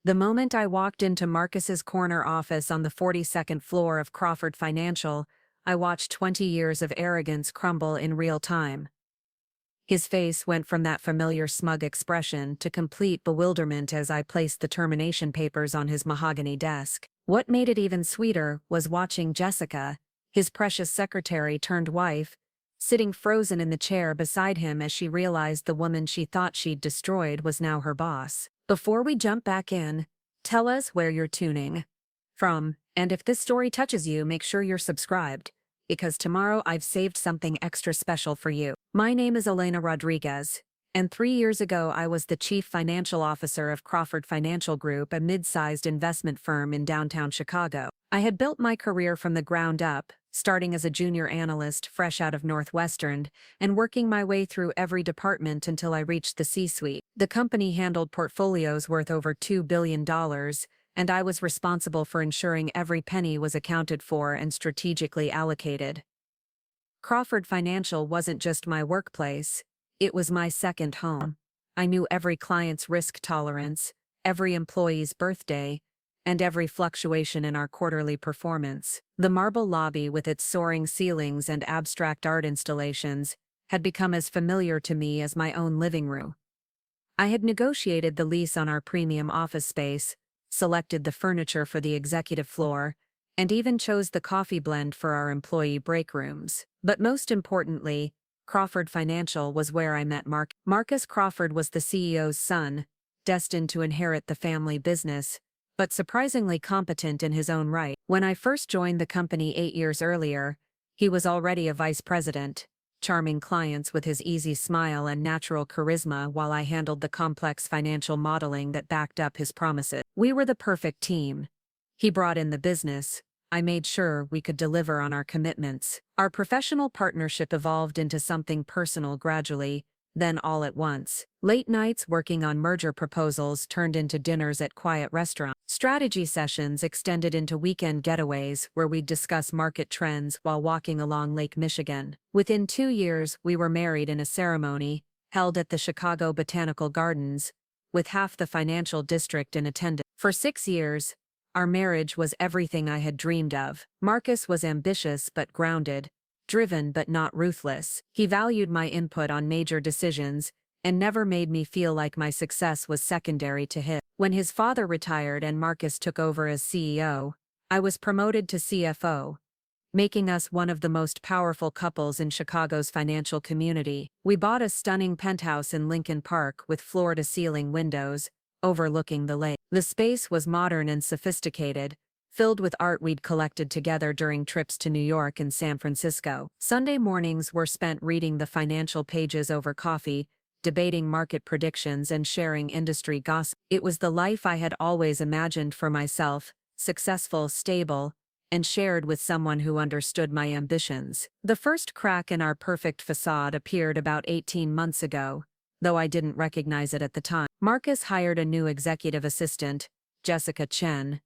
The moment I walked into Marcus's corner office on the 42nd floor of Crawford Financial, I watched 20 years of arrogance crumble in real time. His face went from that familiar smug expression to complete bewilderment as I placed the termination papers on his mahogany desk. What made it even sweeter was watching Jessica, his precious secretary turned wife, sitting frozen in the chair beside him as she realized the woman she thought she'd destroyed was now her boss. Before we jump back in, tell us where you're tuning from, and if this story touches you, make sure you're subscribed, because tomorrow I've saved something extra special for you. My name is Elena Rodriguez, and 3 years ago I was the Chief Financial Officer of Crawford Financial Group, a mid-sized investment firm in downtown Chicago. I had built my career from the ground up, starting as a junior analyst fresh out of Northwestern, and working my way through every department until I reached the C-suite. The company handled portfolios worth over $2 billion, and I was responsible for ensuring every penny was accounted for and strategically allocated. Crawford Financial wasn't just my workplace, it was my second home. I knew every client's risk tolerance, every employee's birthday, and every fluctuation in our quarterly performance. The marble lobby with its soaring ceilings and abstract art installations had become as familiar to me as my own living room. I had negotiated the lease on our premium office space, selected the furniture for the executive floor, and even chose the coffee blend for our employee break rooms. But most importantly, Crawford Financial was where I met Marcus Crawford was the CEO's son, destined to inherit the family business, but surprisingly competent in his own right. When I first joined the company 8 years earlier, he was already a vice president, charming clients with his easy smile and natural charisma while I handled the complex financial modeling that backed up his promises. We were the perfect team. He brought in the business. I made sure we could deliver on our commitments. Our professional partnership evolved into something personal gradually, then all at once. Late nights working on merger proposals turned into dinners at quiet restaurants. Strategy sessions extended into weekend getaways where we'd discuss market trends while walking along Lake Michigan. Within 2 years, we were married in a ceremony held at the Chicago Botanical Gardens, with half the financial district in attendance. For 6 years, our marriage was everything I had dreamed of. Marcus was ambitious but grounded, driven but not ruthless. He valued my input on major decisions and never made me feel like my success was secondary to his. When his father retired and Marcus took over as CEO, I was promoted to CFO, making us one of the most powerful couples in Chicago's financial community. We bought a stunning penthouse in Lincoln Park with floor-to-ceiling windows, overlooking the lake. The space was modern and sophisticated, filled with art we'd collected together during trips to New York and San Francisco. Sunday mornings were spent reading the financial pages over coffee, debating market predictions and sharing industry gossip. It was the life I had always imagined for myself, successful, stable, and shared with someone who understood my ambitions. The first crack in our perfect facade appeared about 18 months ago, though I didn't recognize it at the time. Marcus hired a new executive assistant, Jessica Chen,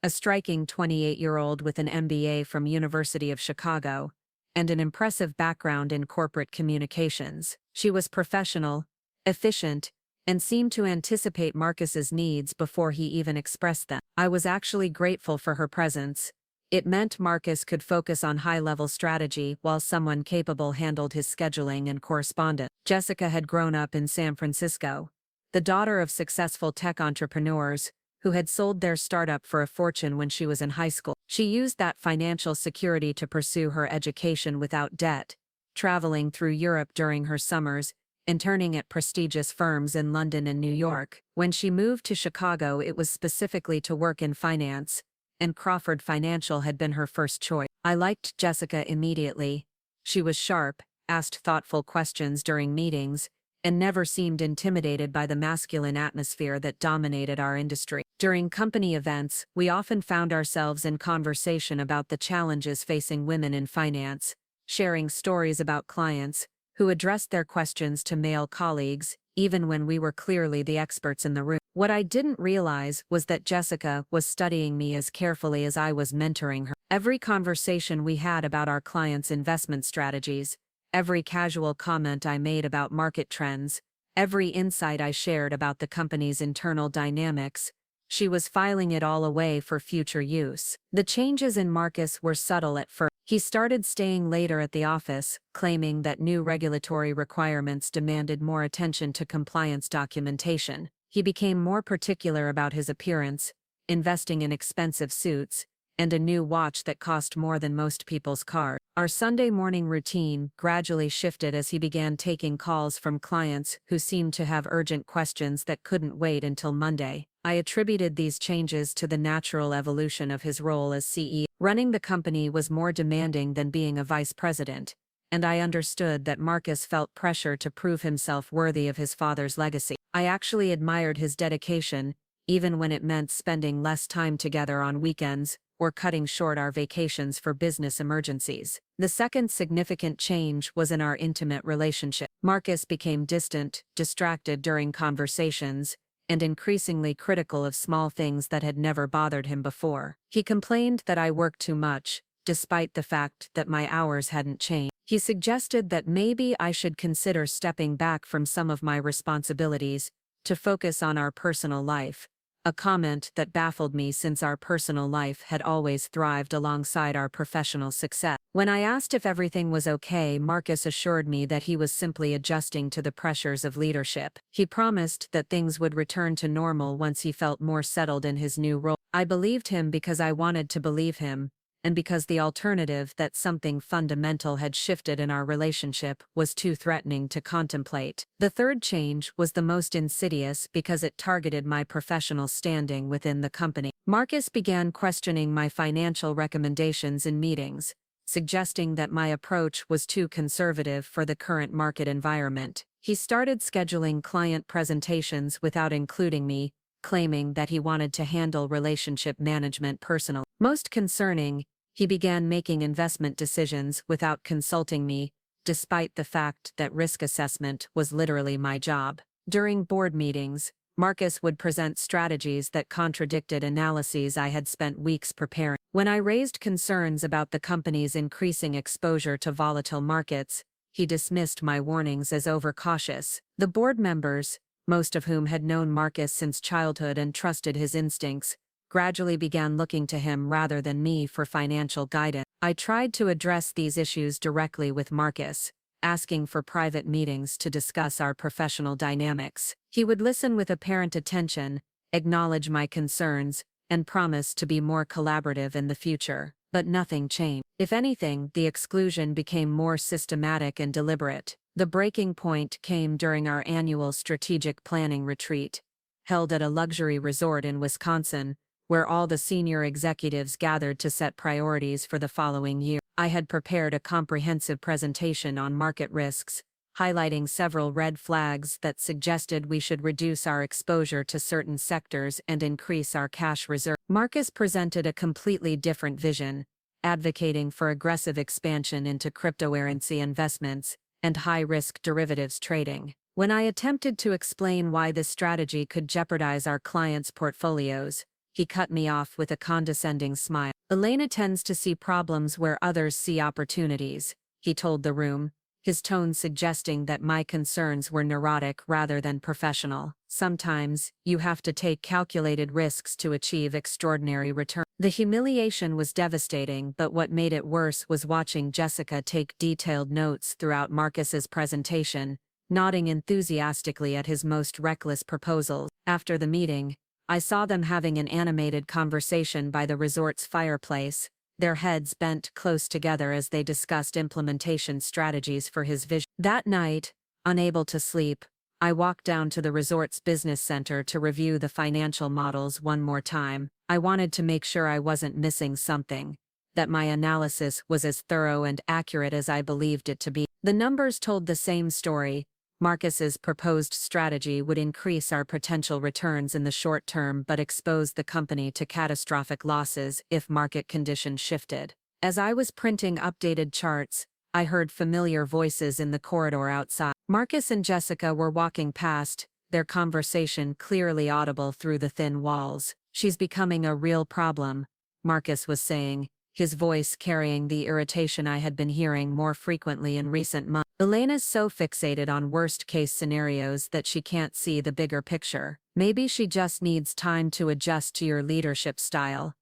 a striking 28-year-old with an MBA from University of Chicago, and an impressive background in corporate communications. She was professional, efficient, and seemed to anticipate Marcus's needs before he even expressed them. I was actually grateful for her presence. It meant Marcus could focus on high-level strategy while someone capable handled his scheduling and correspondence. Jessica had grown up in San Francisco, the daughter of successful tech entrepreneurs who had sold their startup for a fortune when she was in high school. She used that financial security to pursue her education without debt, traveling through Europe during her summers, interning at prestigious firms in London and New York. When she moved to Chicago, it was specifically to work in finance, and Crawford Financial had been her first choice. I liked Jessica immediately. She was sharp, asked thoughtful questions during meetings, and never seemed intimidated by the masculine atmosphere that dominated our industry. During company events, we often found ourselves in conversation about the challenges facing women in finance, sharing stories about clients who addressed their questions to male colleagues, even when we were clearly the experts in the room. What I didn't realize was that Jessica was studying me as carefully as I was mentoring her. Every conversation we had about our clients' investment strategies, every casual comment I made about market trends, every insight I shared about the company's internal dynamics, She was filing it all away for future use. The changes in Marcus were subtle at first. He started staying later at the office, claiming that new regulatory requirements demanded more attention to compliance documentation. He became more particular about his appearance, investing in expensive suits, and a new watch that cost more than most people's cars. Our Sunday morning routine gradually shifted as he began taking calls from clients who seemed to have urgent questions that couldn't wait until Monday. I attributed these changes to the natural evolution of his role as CEO. Running the company was more demanding than being a vice president, and I understood that Marcus felt pressure to prove himself worthy of his father's legacy. I actually admired his dedication, even when it meant spending less time together on weekends or cutting short our vacations for business emergencies. The second significant change was in our intimate relationship. Marcus became distant, distracted during conversations, and increasingly critical of small things that had never bothered him before. He complained that I worked too much, despite the fact that my hours hadn't changed. He suggested that maybe I should consider stepping back from some of my responsibilities to focus on our personal life, a comment that baffled me since our personal life had always thrived alongside our professional success. When I asked if everything was okay, Marcus assured me that he was simply adjusting to the pressures of leadership. He promised that things would return to normal once he felt more settled in his new role. I believed him because I wanted to believe him, and because the alternative, that something fundamental had shifted in our relationship, was too threatening to contemplate. The third change was the most insidious because it targeted my professional standing within the company. Marcus began questioning my financial recommendations in meetings, suggesting that my approach was too conservative for the current market environment. He started scheduling client presentations without including me, claiming that he wanted to handle relationship management personally. Most concerning, he began making investment decisions without consulting me, despite the fact that risk assessment was literally my job. During board meetings, Marcus would present strategies that contradicted analyses I had spent weeks preparing. When I raised concerns about the company's increasing exposure to volatile markets, he dismissed my warnings as overcautious. The board members, most of whom had known Marcus since childhood and trusted his instincts, gradually began looking to him rather than me for financial guidance. I tried to address these issues directly with Marcus, asking for private meetings to discuss our professional dynamics. He would listen with apparent attention, acknowledge my concerns, and promise to be more collaborative in the future. But nothing changed. If anything, the exclusion became more systematic and deliberate. The breaking point came during our annual strategic planning retreat, held at a luxury resort in Wisconsin, where all the senior executives gathered to set priorities for the following year. I had prepared a comprehensive presentation on market risks, highlighting several red flags that suggested we should reduce our exposure to certain sectors and increase our cash reserve. Marcus presented a completely different vision, advocating for aggressive expansion into cryptocurrency investments and high-risk derivatives trading. When I attempted to explain why this strategy could jeopardize our clients' portfolios, he cut me off with a condescending smile. Elena tends to see problems where others see opportunities, he told the room, his tone suggesting that my concerns were neurotic rather than professional. Sometimes, you have to take calculated risks to achieve extraordinary returns. The humiliation was devastating, but what made it worse was watching Jessica take detailed notes throughout Marcus's presentation, nodding enthusiastically at his most reckless proposals. After the meeting, I saw them having an animated conversation by the resort's fireplace, their heads bent close together as they discussed implementation strategies for his vision. That night, unable to sleep, I walked down to the resort's business center to review the financial models one more time. I wanted to make sure I wasn't missing something, that my analysis was as thorough and accurate as I believed it to be. The numbers told the same story. Marcus's proposed strategy would increase our potential returns in the short term but expose the company to catastrophic losses if market conditions shifted. As I was printing updated charts, I heard familiar voices in the corridor outside. Marcus and Jessica were walking past, their conversation clearly audible through the thin walls. "She's becoming a real problem," Marcus was saying, his voice carrying the irritation I had been hearing more frequently in recent months. "Elena's so fixated on worst-case scenarios that she can't see the bigger picture." Maybe she just needs time to adjust to your leadership style.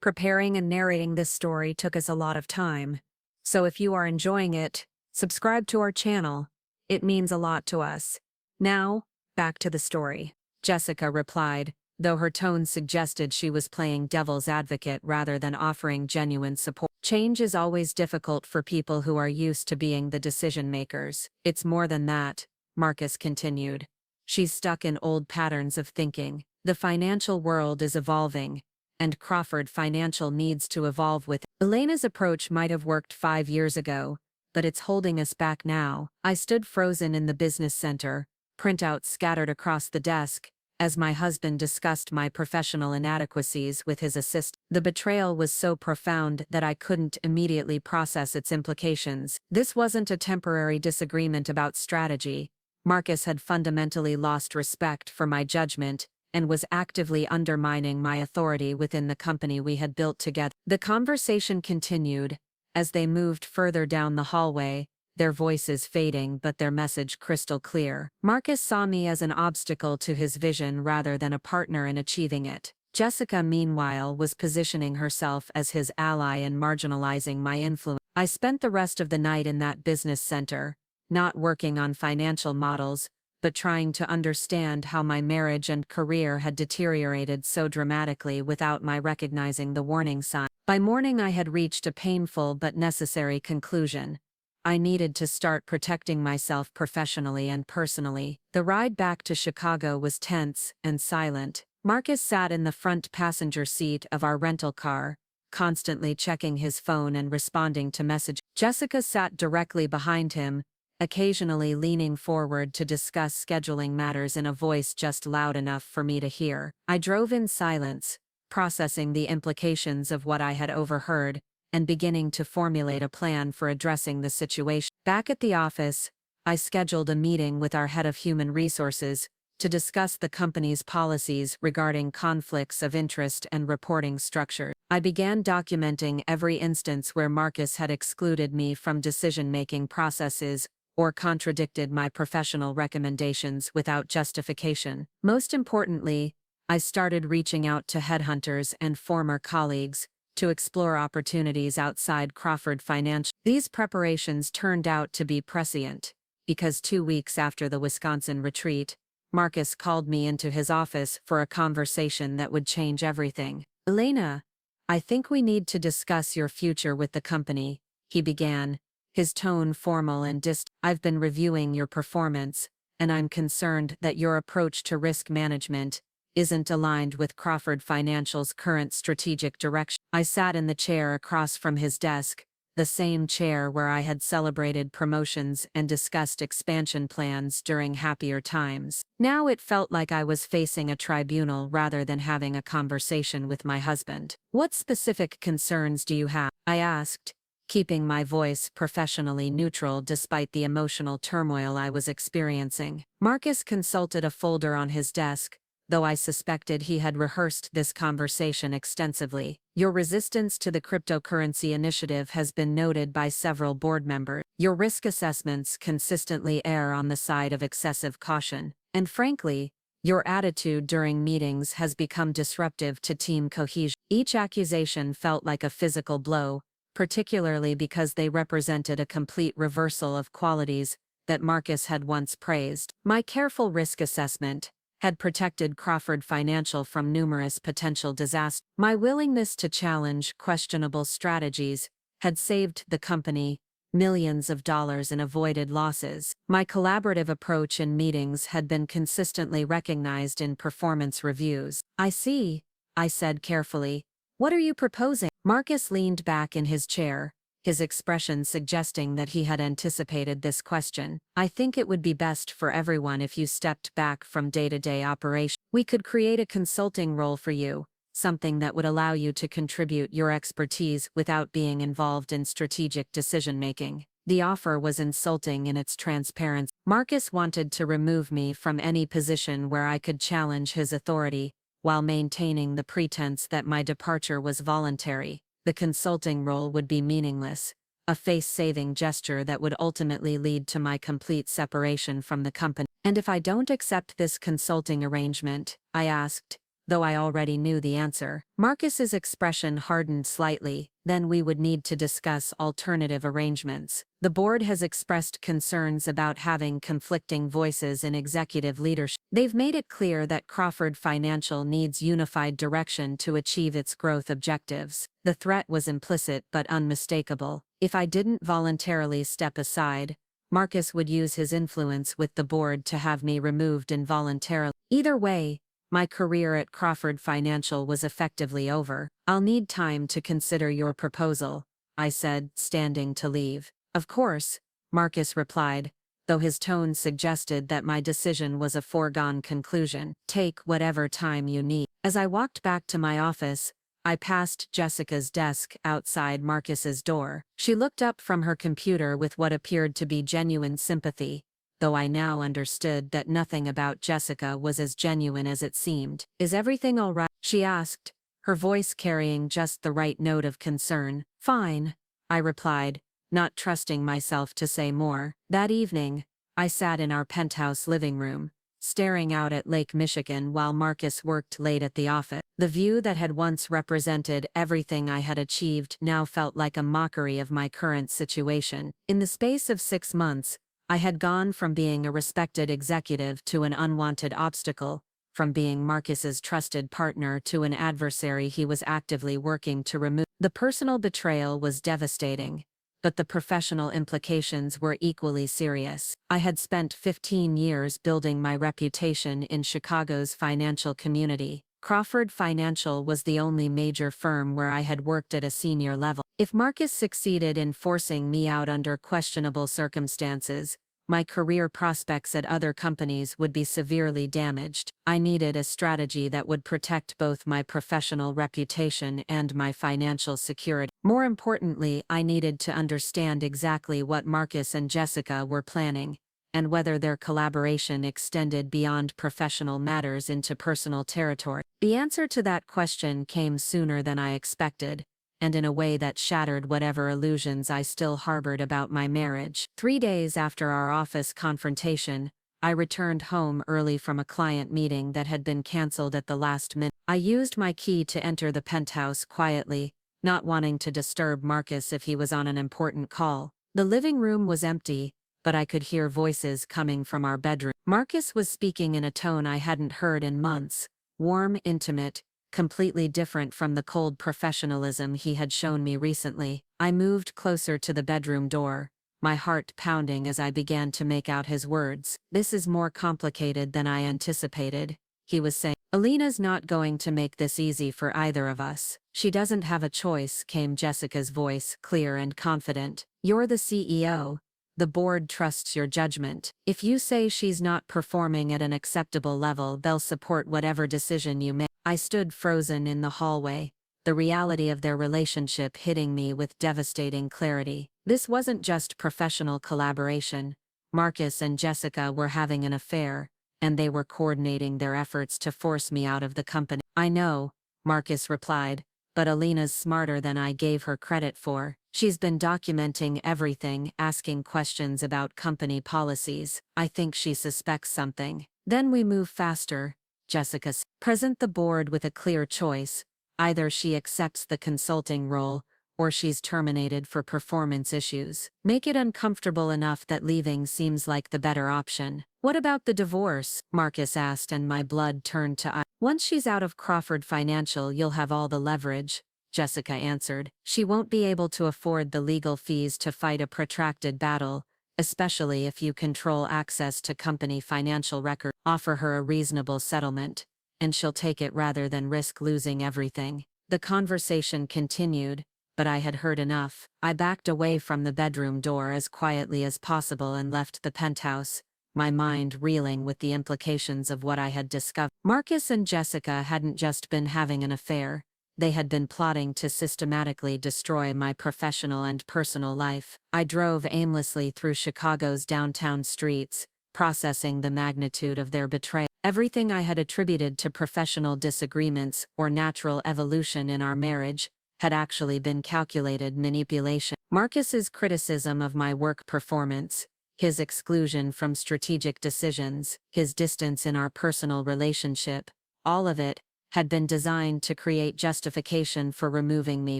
Preparing and narrating this story took us a lot of time. So if you are enjoying it, subscribe to our channel. It means a lot to us. Now, back to the story. Jessica replied, though her tone suggested she was playing devil's advocate rather than offering genuine support. Change is always difficult for people who are used to being the decision makers. It's more than that, Marcus continued. She's stuck in old patterns of thinking. The financial world is evolving, and Crawford Financial needs to evolve with it. Elena's approach might have worked 5 years ago, but it's holding us back now. I stood frozen in the business center, printouts scattered across the desk, as my husband discussed my professional inadequacies with his assistant. The betrayal was so profound that I couldn't immediately process its implications. This wasn't a temporary disagreement about strategy. Marcus had fundamentally lost respect for my judgment and was actively undermining my authority within the company we had built together. The conversation continued. As they moved further down the hallway, their voices fading but their message crystal clear. Marcus saw me as an obstacle to his vision rather than a partner in achieving it. Jessica, meanwhile, was positioning herself as his ally and marginalizing my influence. I spent the rest of the night in that business center, not working on financial models, but trying to understand how my marriage and career had deteriorated so dramatically without my recognizing the warning sign. By morning I had reached a painful but necessary conclusion. I needed to start protecting myself professionally and personally. The ride back to Chicago was tense and silent. Marcus sat in the front passenger seat of our rental car, constantly checking his phone and responding to messages. Jessica sat directly behind him, occasionally leaning forward to discuss scheduling matters in a voice just loud enough for me to hear. I drove in silence, processing the implications of what I had overheard, and beginning to formulate a plan for addressing the situation. Back at the office, I scheduled a meeting with our head of human resources to discuss the company's policies regarding conflicts of interest and reporting structure. I began documenting every instance where Marcus had excluded me from decision-making processes or contradicted my professional recommendations without justification. Most importantly, I started reaching out to headhunters and former colleagues to explore opportunities outside Crawford Financial. These preparations turned out to be prescient, because 2 weeks after the Wisconsin retreat, Marcus called me into his office for a conversation that would change everything. "Elena, I think we need to discuss your future with the company," he began, his tone formal and distant. "I've been reviewing your performance, and I'm concerned that your approach to risk management isn't aligned with Crawford Financial's current strategic direction." I sat in the chair across from his desk, the same chair where I had celebrated promotions and discussed expansion plans during happier times. Now it felt like I was facing a tribunal rather than having a conversation with my husband. "What specific concerns do you have?" I asked, keeping my voice professionally neutral despite the emotional turmoil I was experiencing. Marcus consulted a folder on his desk, though I suspected he had rehearsed this conversation extensively. "Your resistance to the cryptocurrency initiative has been noted by several board members. Your risk assessments consistently err on the side of excessive caution. And frankly, your attitude during meetings has become disruptive to team cohesion." Each accusation felt like a physical blow, particularly because they represented a complete reversal of qualities that Marcus had once praised. My careful risk assessment had protected Crawford Financial from numerous potential disasters. My willingness to challenge questionable strategies had saved the company millions of dollars in avoided losses. My collaborative approach in meetings had been consistently recognized in performance reviews. "I see," I said carefully. "What are you proposing?" Marcus leaned back in his chair, his expression suggesting that he had anticipated this question. "I think it would be best for everyone if you stepped back from day-to-day operation. We could create a consulting role for you, something that would allow you to contribute your expertise without being involved in strategic decision-making." The offer was insulting in its transparency. Marcus wanted to remove me from any position where I could challenge his authority, while maintaining the pretense that my departure was voluntary. The consulting role would be meaningless. a face-saving gesture that would ultimately lead to my complete separation from the company. "And if I don't accept this consulting arrangement?" I asked, though I already knew the answer. Marcus's expression hardened slightly. "Then we would need to discuss alternative arrangements. The board has expressed concerns about having conflicting voices in executive leadership. They've made it clear that Crawford Financial needs unified direction to achieve its growth objectives." The threat was implicit but unmistakable. If I didn't voluntarily step aside, Marcus would use his influence with the board to have me removed involuntarily. Either way, my career at Crawford Financial was effectively over. "I'll need time to consider your proposal," I said, standing to leave. "Of course," Marcus replied, though his tone suggested that my decision was a foregone conclusion. "Take whatever time you need." As I walked back to my office, I passed Jessica's desk outside Marcus's door. She looked up from her computer with what appeared to be genuine sympathy, though I now understood that nothing about Jessica was as genuine as it seemed. "Is everything all right?" she asked, her voice carrying just the right note of concern. "Fine," I replied, not trusting myself to say more. That evening, I sat in our penthouse living room, staring out at Lake Michigan while Marcus worked late at the office. The view that had once represented everything I had achieved now felt like a mockery of my current situation. In the space of 6 months, I had gone from being a respected executive to an unwanted obstacle, from being Marcus's trusted partner to an adversary he was actively working to remove. The personal betrayal was devastating, but the professional implications were equally serious. I had spent 15 years building my reputation in Chicago's financial community. Crawford Financial was the only major firm where I had worked at a senior level. If Marcus succeeded in forcing me out under questionable circumstances, my career prospects at other companies would be severely damaged. I needed a strategy that would protect both my professional reputation and my financial security. More importantly, I needed to understand exactly what Marcus and Jessica were planning, and whether their collaboration extended beyond professional matters into personal territory. The answer to that question came sooner than I expected, and in a way that shattered whatever illusions I still harbored about my marriage. 3 days after our office confrontation, I returned home early from a client meeting that had been canceled at the last minute. I used my key to enter the penthouse quietly, not wanting to disturb Marcus if he was on an important call. The living room was empty, but I could hear voices coming from our bedroom. Marcus was speaking in a tone I hadn't heard in months, warm, intimate, completely different from the cold professionalism he had shown me recently. I moved closer to the bedroom door, my heart pounding as I began to make out his words. "This is more complicated than I anticipated," he was saying. "Elena's not going to make this easy for either of us. She doesn't have a choice," came Jessica's voice, clear and confident. "You're the CEO. The board trusts your judgment. If you say she's not performing at an acceptable level, they'll support whatever decision you make." I stood frozen in the hallway, the reality of their relationship hitting me with devastating clarity. This wasn't just professional collaboration. Marcus and Jessica were having an affair, and they were coordinating their efforts to force me out of the company. "I know," Marcus replied, "but Elena's smarter than I gave her credit for. She's been documenting everything, asking questions about company policies. I think she suspects something." "Then we move faster," Jessica said. "Present the board with a clear choice. Either she accepts the consulting role, or she's terminated for performance issues. Make it uncomfortable enough that leaving seems like the better option." "What about the divorce?" Marcus asked, and my blood turned to ice. "Once she's out of Crawford Financial, you'll have all the leverage," Jessica answered. "She won't be able to afford the legal fees to fight a protracted battle, especially if you control access to company financial records. Offer her a reasonable settlement, and she'll take it rather than risk losing everything." The conversation continued, but I had heard enough. I backed away from the bedroom door as quietly as possible and left the penthouse, my mind reeling with the implications of what I had discovered. Marcus and Jessica hadn't just been having an affair. They had been plotting to systematically destroy my professional and personal life. I drove aimlessly through Chicago's downtown streets, processing the magnitude of their betrayal. Everything I had attributed to professional disagreements or natural evolution in our marriage had actually been calculated manipulation. Marcus's criticism of my work performance, his exclusion from strategic decisions, his distance in our personal relationship, all of it had been designed to create justification for removing me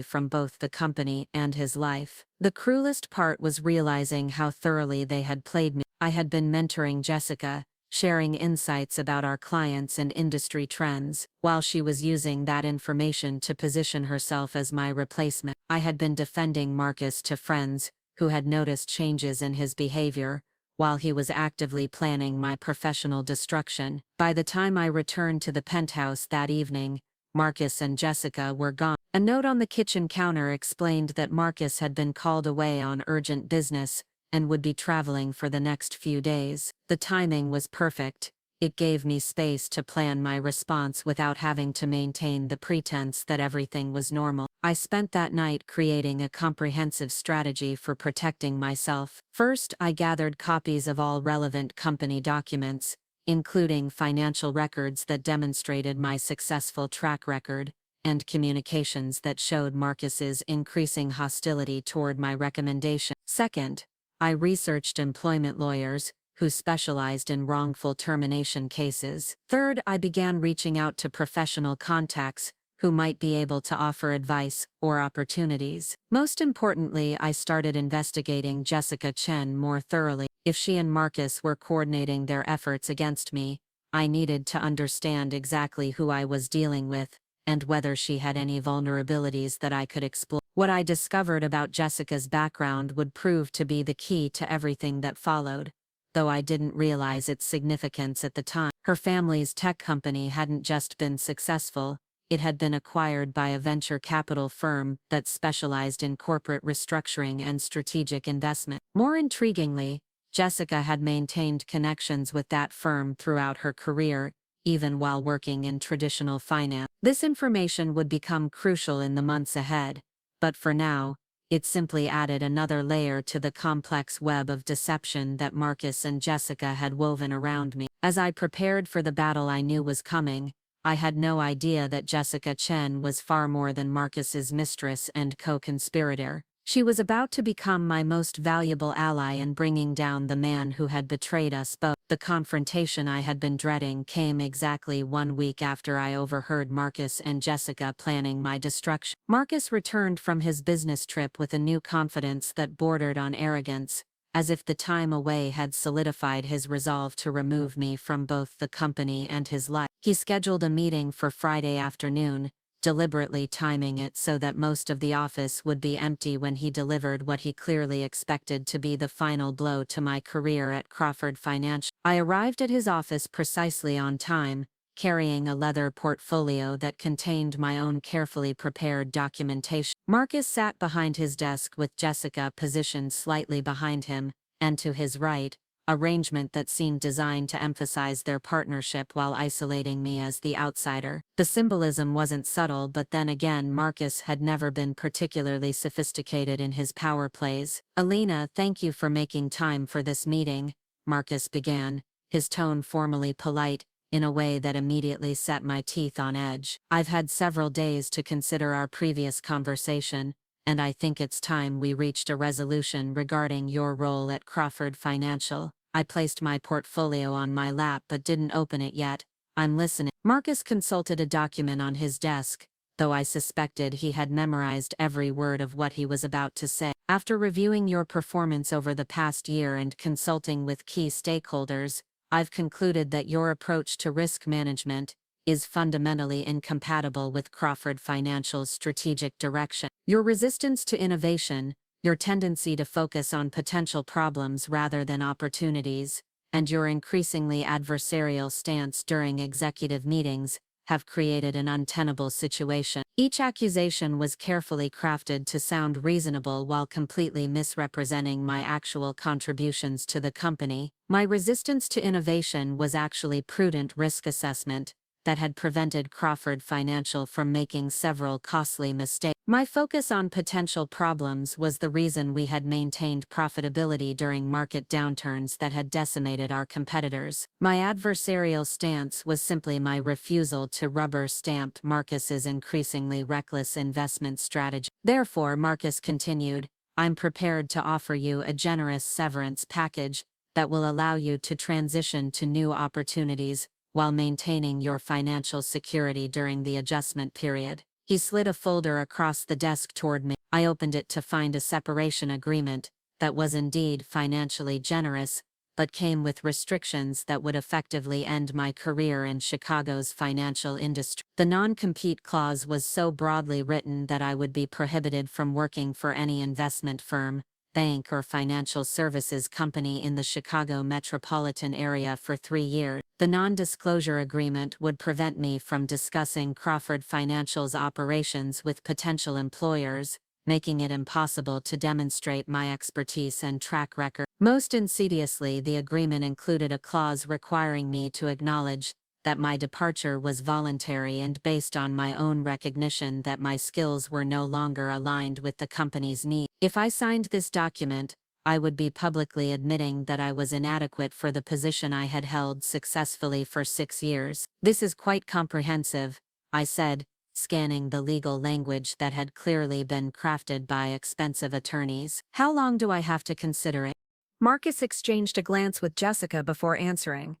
from both the company and his life. The cruelest part was realizing how thoroughly they had played me. I had been mentoring Jessica, sharing insights about our clients and industry trends, while she was using that information to position herself as my replacement. I had been defending Marcus to friends who had noticed changes in his behavior, while he was actively planning my professional destruction. By the time I returned to the penthouse that evening, Marcus and Jessica were gone. A note on the kitchen counter explained that Marcus had been called away on urgent business and would be traveling for the next few days. The timing was perfect. It gave me space to plan my response without having to maintain the pretense that everything was normal. I spent that night creating a comprehensive strategy for protecting myself. First, I gathered copies of all relevant company documents, including financial records that demonstrated my successful track record, and communications that showed Marcus's increasing hostility toward my recommendation. Second, I researched employment lawyers who specialized in wrongful termination cases. Third, I began reaching out to professional contacts who might be able to offer advice or opportunities. Most importantly, I started investigating Jessica Chen more thoroughly. If she and Marcus were coordinating their efforts against me, I needed to understand exactly who I was dealing with and whether she had any vulnerabilities that I could exploit. What I discovered about Jessica's background would prove to be the key to everything that followed, though I didn't realize its significance at the time. Her family's tech company hadn't just been successful, it had been acquired by a venture capital firm that specialized in corporate restructuring and strategic investment. More intriguingly, Jessica had maintained connections with that firm throughout her career, even while working in traditional finance. This information would become crucial in the months ahead, but for now, it simply added another layer to the complex web of deception that Marcus and Jessica had woven around me. As I prepared for the battle I knew was coming, I had no idea that Jessica Chen was far more than Marcus's mistress and co-conspirator. She was about to become my most valuable ally in bringing down the man who had betrayed us both. The confrontation I had been dreading came exactly 1 week after I overheard Marcus and Jessica planning my destruction. Marcus returned from his business trip with a new confidence that bordered on arrogance, as if the time away had solidified his resolve to remove me from both the company and his life. He scheduled a meeting for Friday afternoon, deliberately timing it so that most of the office would be empty when he delivered what he clearly expected to be the final blow to my career at Crawford Financial. I arrived at his office precisely on time, carrying a leather portfolio that contained my own carefully prepared documentation. Marcus sat behind his desk with Jessica positioned slightly behind him, and to his right, arrangement that seemed designed to emphasize their partnership while isolating me as the outsider. The symbolism wasn't subtle, but then again Marcus had never been particularly sophisticated in his power plays. "Elena, thank you for making time for this meeting," Marcus began, his tone formally polite, in a way that immediately set my teeth on edge. "I've had several days to consider our previous conversation, and I think it's time we reached a resolution regarding your role at Crawford Financial." I placed my portfolio on my lap but didn't open it yet. "I'm listening." Marcus consulted a document on his desk, though I suspected he had memorized every word of what he was about to say. "After reviewing your performance over the past year and consulting with key stakeholders, I've concluded that your approach to risk management is fundamentally incompatible with Crawford Financial's strategic direction. Your resistance to innovation, your tendency to focus on potential problems rather than opportunities, and your increasingly adversarial stance during executive meetings have created an untenable situation." Each accusation was carefully crafted to sound reasonable while completely misrepresenting my actual contributions to the company. My resistance to innovation was actually prudent risk assessment that had prevented Crawford Financial from making several costly mistakes. My focus on potential problems was the reason we had maintained profitability during market downturns that had decimated our competitors. My adversarial stance was simply my refusal to rubber-stamp Marcus's increasingly reckless investment strategy. Therefore, Marcus continued, I'm prepared to offer you a generous severance package that will allow you to transition to new opportunities while maintaining your financial security during the adjustment period. He slid a folder across the desk toward me. I opened it to find a separation agreement that was indeed financially generous, but came with restrictions that would effectively end my career in Chicago's financial industry. The non-compete clause was so broadly written that I would be prohibited from working for any investment firm, bank or financial services company in the Chicago metropolitan area for 3 years. The non-disclosure agreement would prevent me from discussing Crawford Financial's operations with potential employers, making it impossible to demonstrate my expertise and track record. Most insidiously, the agreement included a clause requiring me to acknowledge that my departure was voluntary and based on my own recognition that my skills were no longer aligned with the company's needs. If I signed this document, I would be publicly admitting that I was inadequate for the position I had held successfully for 6 years. This is quite comprehensive, I said, scanning the legal language that had clearly been crafted by expensive attorneys. How long do I have to consider it? Marcus exchanged a glance with Jessica before answering.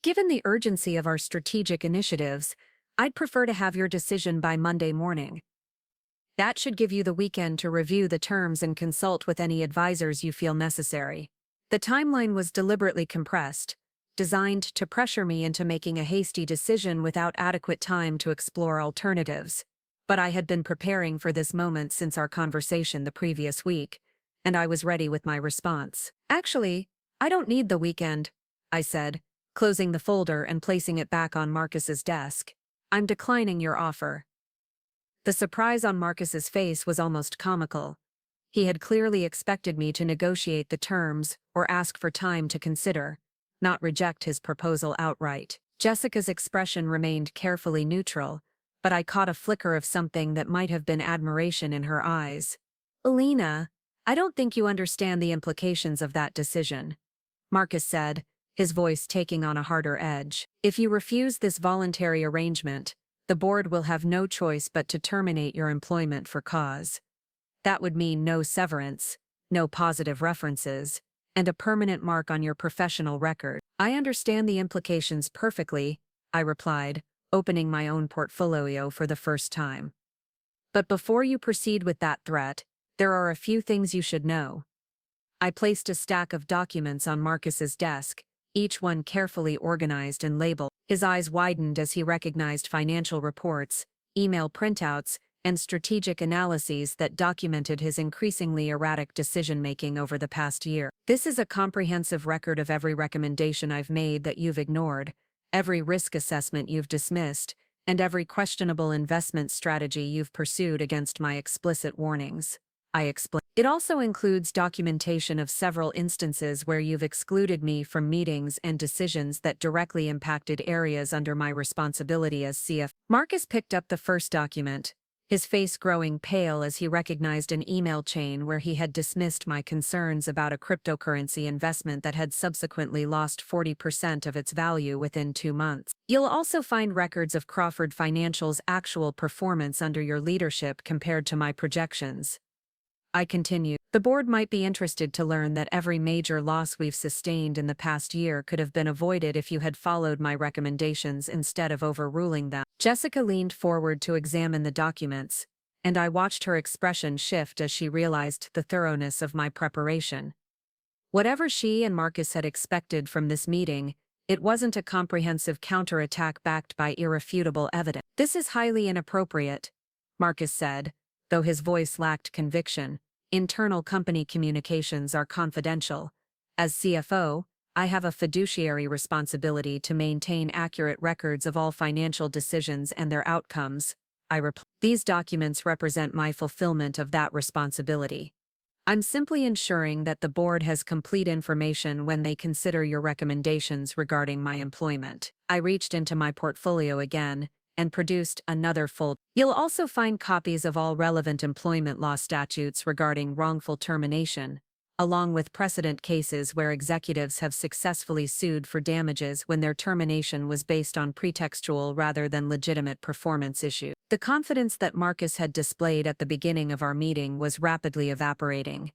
Given the urgency of our strategic initiatives, I'd prefer to have your decision by Monday morning. That should give you the weekend to review the terms and consult with any advisors you feel necessary. The timeline was deliberately compressed, designed to pressure me into making a hasty decision without adequate time to explore alternatives. But I had been preparing for this moment since our conversation the previous week, and I was ready with my response. Actually, I don't need the weekend, I said, closing the folder and placing it back on Marcus's desk. I'm declining your offer. The surprise on Marcus's face was almost comical. He had clearly expected me to negotiate the terms or ask for time to consider, not reject his proposal outright. Jessica's expression remained carefully neutral, but I caught a flicker of something that might have been admiration in her eyes. Elena, I don't think you understand the implications of that decision, Marcus said, his voice taking on a harder edge. If you refuse this voluntary arrangement, the board will have no choice but to terminate your employment for cause. That would mean no severance, no positive references, and a permanent mark on your professional record. I understand the implications perfectly, I replied, opening my own portfolio for the first time. But before you proceed with that threat, there are a few things you should know. I placed a stack of documents on Marcus's desk, each one carefully organized and labeled. His eyes widened as he recognized financial reports, email printouts, and strategic analyses that documented his increasingly erratic decision-making over the past year. This is a comprehensive record of every recommendation I've made that you've ignored, every risk assessment you've dismissed, and every questionable investment strategy you've pursued against my explicit warnings, I explained. It also includes documentation of several instances where you've excluded me from meetings and decisions that directly impacted areas under my responsibility as CFO. Marcus picked up the first document, his face growing pale as he recognized an email chain where he had dismissed my concerns about a cryptocurrency investment that had subsequently lost 40% of its value within 2 months. You'll also find records of Crawford Financial's actual performance under your leadership compared to my projections, I continued. The board might be interested to learn that every major loss we've sustained in the past year could have been avoided if you had followed my recommendations instead of overruling them. Jessica leaned forward to examine the documents, and I watched her expression shift as she realized the thoroughness of my preparation. Whatever she and Marcus had expected from this meeting, it wasn't a comprehensive counterattack backed by irrefutable evidence. This is highly inappropriate, Marcus said, though his voice lacked conviction. Internal company communications are confidential. As CFO, I have a fiduciary responsibility to maintain accurate records of all financial decisions and their outcomes, I replied. These documents represent my fulfillment of that responsibility. I'm simply ensuring that the board has complete information when they consider your recommendations regarding my employment. I reached into my portfolio again and produced another folder. You'll also find copies of all relevant employment law statutes regarding wrongful termination, along with precedent cases where executives have successfully sued for damages when their termination was based on pretextual rather than legitimate performance issues. The confidence that Marcus had displayed at the beginning of our meeting was rapidly evaporating.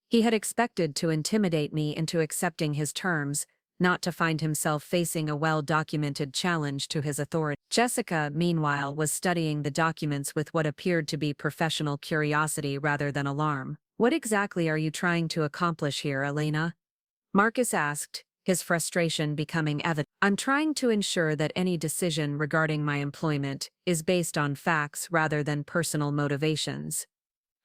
He had expected to intimidate me into accepting his terms, not to find himself facing a well-documented challenge to his authority. Jessica, meanwhile, was studying the documents with what appeared to be professional curiosity rather than alarm. "What exactly are you trying to accomplish here, Elena?" Marcus asked, his frustration becoming evident. "I'm trying to ensure that any decision regarding my employment is based on facts rather than personal motivations,"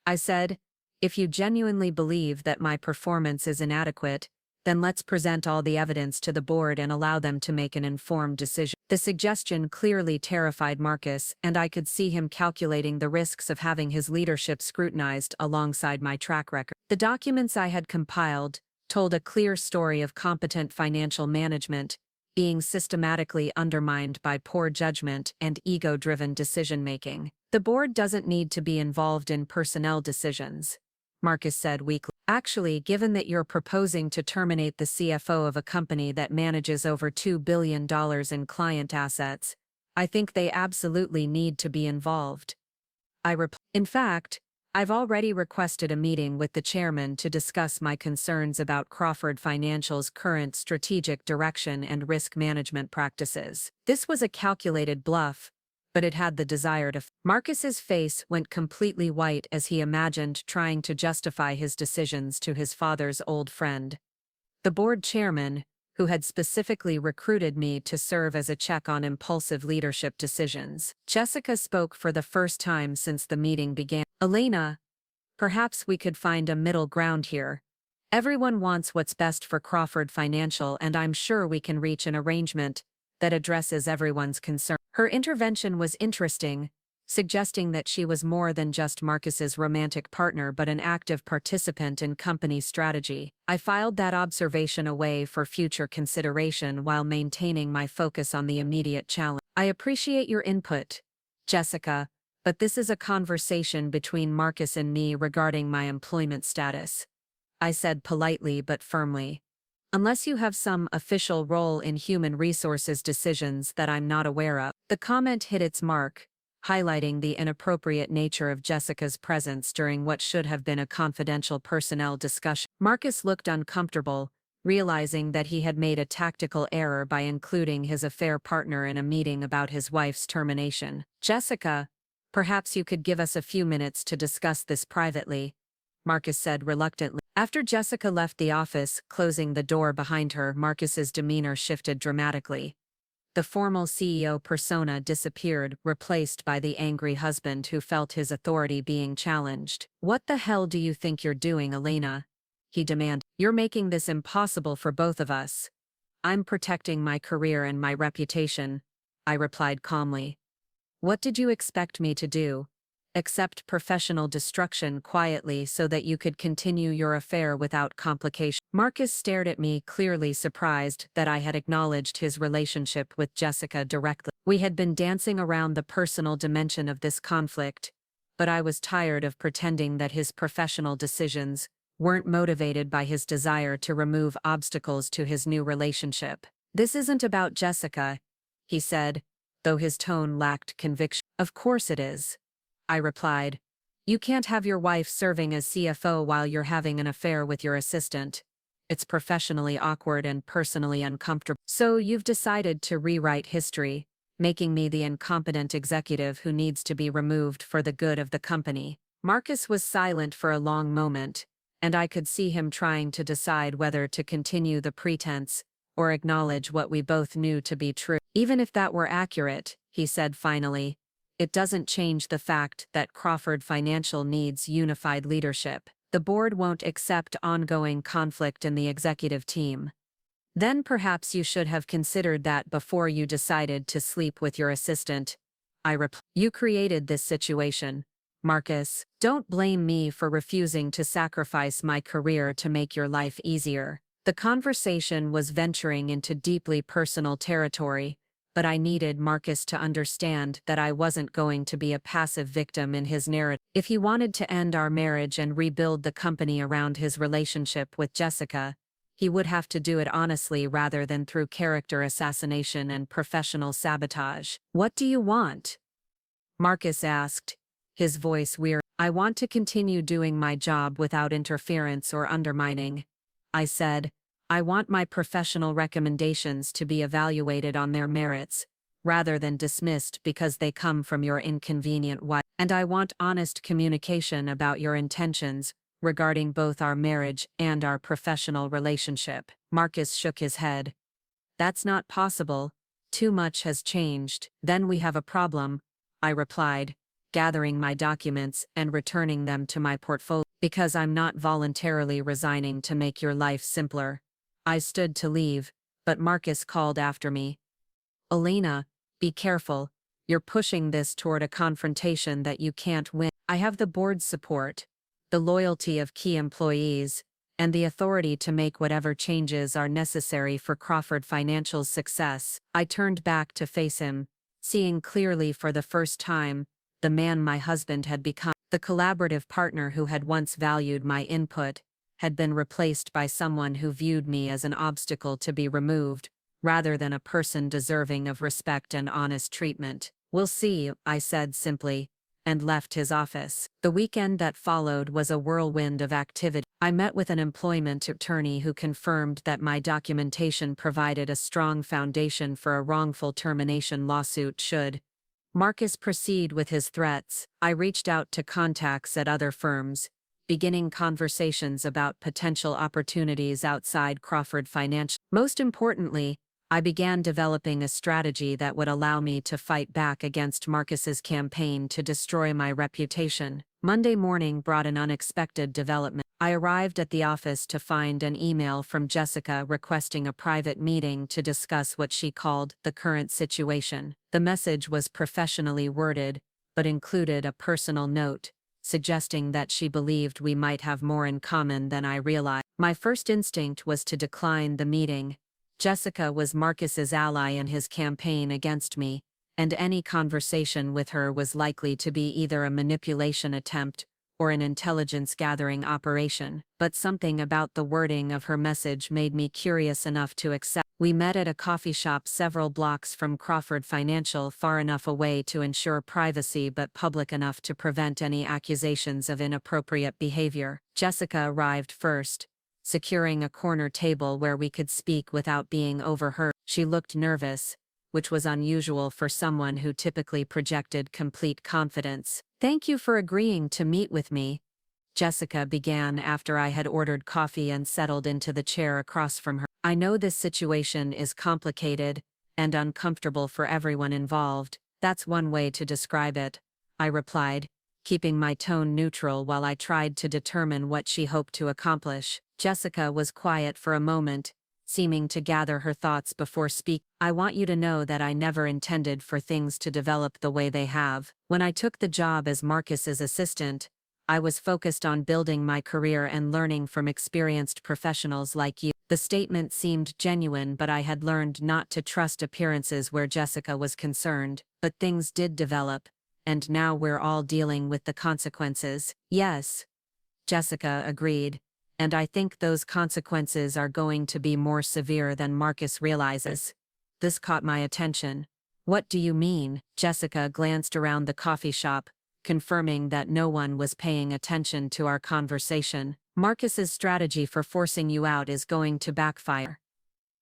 I said. "If you genuinely believe that my performance is inadequate, then let's present all the evidence to the board and allow them to make an informed decision." The suggestion clearly terrified Marcus, and I could see him calculating the risks of having his leadership scrutinized alongside my track record. The documents I had compiled told a clear story of competent financial management being systematically undermined by poor judgment and ego-driven decision-making. "The board doesn't need to be involved in personnel decisions," Marcus said weakly. "Actually, given that you're proposing to terminate the CFO of a company that manages over $2 billion in client assets, I think they absolutely need to be involved." I replied. "In fact, I've already requested a meeting with the chairman to discuss my concerns about Crawford Financial's current strategic direction and risk management practices." This was a calculated bluff, but it had the desired effect. Marcus's face went completely white as he imagined trying to justify his decisions to his father's old friend, the board chairman, who had specifically recruited me to serve as a check on impulsive leadership decisions. Jessica spoke for the first time since the meeting began. "Elena, perhaps we could find a middle ground here. Everyone wants what's best for Crawford Financial, and I'm sure we can reach an arrangement that addresses everyone's concern." Her intervention was interesting, suggesting that she was more than just Marcus's romantic partner but an active participant in company strategy. I filed that observation away for future consideration while maintaining my focus on the immediate challenge. "I appreciate your input, Jessica, but this is a conversation between Marcus and me regarding my employment status," I said politely but firmly. "Unless you have some official role in human resources decisions that I'm not aware of." The comment hit its mark, highlighting the inappropriate nature of Jessica's presence during what should have been a confidential personnel discussion. Marcus looked uncomfortable, realizing that he had made a tactical error by including his affair partner in a meeting about his wife's termination. "Jessica, perhaps you could give us a few minutes to discuss this privately," Marcus said reluctantly. After Jessica left the office, closing the door behind her, Marcus's demeanor shifted dramatically. The formal CEO persona disappeared, replaced by the angry husband who felt his authority being challenged. "What the hell do you think you're doing, Elena?" he demanded. "You're making this impossible for both of us." "I'm protecting my career and my reputation," I replied calmly. "What did you expect me to do? Accept professional destruction quietly so that you could continue your affair without complication?" Marcus stared at me, clearly surprised that I had acknowledged his relationship with Jessica directly. We had been dancing around the personal dimension of this conflict, but I was tired of pretending that his professional decisions weren't motivated by his desire to remove obstacles to his new relationship. "This isn't about Jessica," he said, though his tone lacked conviction. "Of course it is," I replied. "You can't have your wife serving as CFO while you're having an affair with your assistant. It's professionally awkward and personally uncomfortable. So you've decided to rewrite history, making me the incompetent executive who needs to be removed for the good of the company." Marcus was silent for a long moment, and I could see him trying to decide whether to continue the pretense or acknowledge what we both knew to be true. "Even if that were accurate," he said finally, "it doesn't change the fact that Crawford Financial needs unified leadership. The board won't accept ongoing conflict in the executive team." "Then perhaps you should have considered that before you decided to sleep with your assistant," I replied. "You created this situation, Marcus. Don't blame me for refusing to sacrifice my career to make your life easier." The conversation was venturing into deeply personal territory, but I needed Marcus to understand that I wasn't going to be a passive victim in his narrative. If he wanted to end our marriage and rebuild the company around his relationship with Jessica, he would have to do it honestly rather than through character assassination and professional sabotage. "What do you want?" Marcus asked, his voice weary. "I want to continue doing my job without interference or undermining," I said. "I want my professional recommendations to be evaluated on their merits, rather than dismissed because they come from your inconvenient wife. And I want honest communication about your intentions regarding both our marriage and our professional relationship." Marcus shook his head. "That's not possible. Too much has changed." "Then we have a problem," I replied, gathering my documents and returning them to my portfolio. "Because I'm not voluntarily resigning to make your life simpler." I stood to leave, but Marcus called after me. "Elena, be careful. You're pushing this toward a confrontation that you can't win. I have the board's support, the loyalty of key employees, and the authority to make whatever changes are necessary for Crawford Financial's success." I turned back to face him, seeing clearly for the first time the man my husband had become. The collaborative partner who had once valued my input had been replaced by someone who viewed me as an obstacle to be removed, rather than a person deserving of respect and honest treatment. "We'll see," I said simply, and left his office. The weekend that followed was a whirlwind of activity. I met with an employment attorney who confirmed that my documentation provided a strong foundation for a wrongful termination lawsuit should Marcus proceed with his threats. I reached out to contacts at other firms, beginning conversations about potential opportunities outside Crawford Financial. Most importantly, I began developing a strategy that would allow me to fight back against Marcus's campaign to destroy my reputation. Monday morning brought an unexpected development. I arrived at the office to find an email from Jessica requesting a private meeting to discuss what she called the current situation. The message was professionally worded, but included a personal note, suggesting that she believed we might have more in common than I realized. My first instinct was to decline the meeting. Jessica was Marcus's ally in his campaign against me, and any conversation with her was likely to be either a manipulation attempt or an intelligence-gathering operation. But something about the wording of her message made me curious enough to accept. We met at a coffee shop several blocks from Crawford Financial, far enough away to ensure privacy but public enough to prevent any accusations of inappropriate behavior. Jessica arrived first, securing a corner table where we could speak without being overheard. She looked nervous, which was unusual for someone who typically projected complete confidence. "Thank you for agreeing to meet with me," Jessica began after I had ordered coffee and settled into the chair across from her. "I know this situation is complicated and uncomfortable for everyone involved. That's one way to describe it," I replied, keeping my tone neutral while I tried to determine what she hoped to accomplish. Jessica was quiet for a moment, seeming to gather her thoughts before speaking. "I want you to know that I never intended for things to develop the way they have. When I took the job as Marcus's assistant, I was focused on building my career and learning from experienced professionals like you." The statement seemed genuine, but I had learned not to trust appearances where Jessica was concerned. But things did develop, and now we're all dealing with the consequences. "Yes," Jessica agreed, "and I think those consequences are going to be more severe than Marcus realizes." This caught my attention. "What do you mean?" Jessica glanced around the coffee shop, confirming that no one was paying attention to our conversation. "Marcus's strategy for forcing you out is going to backfire.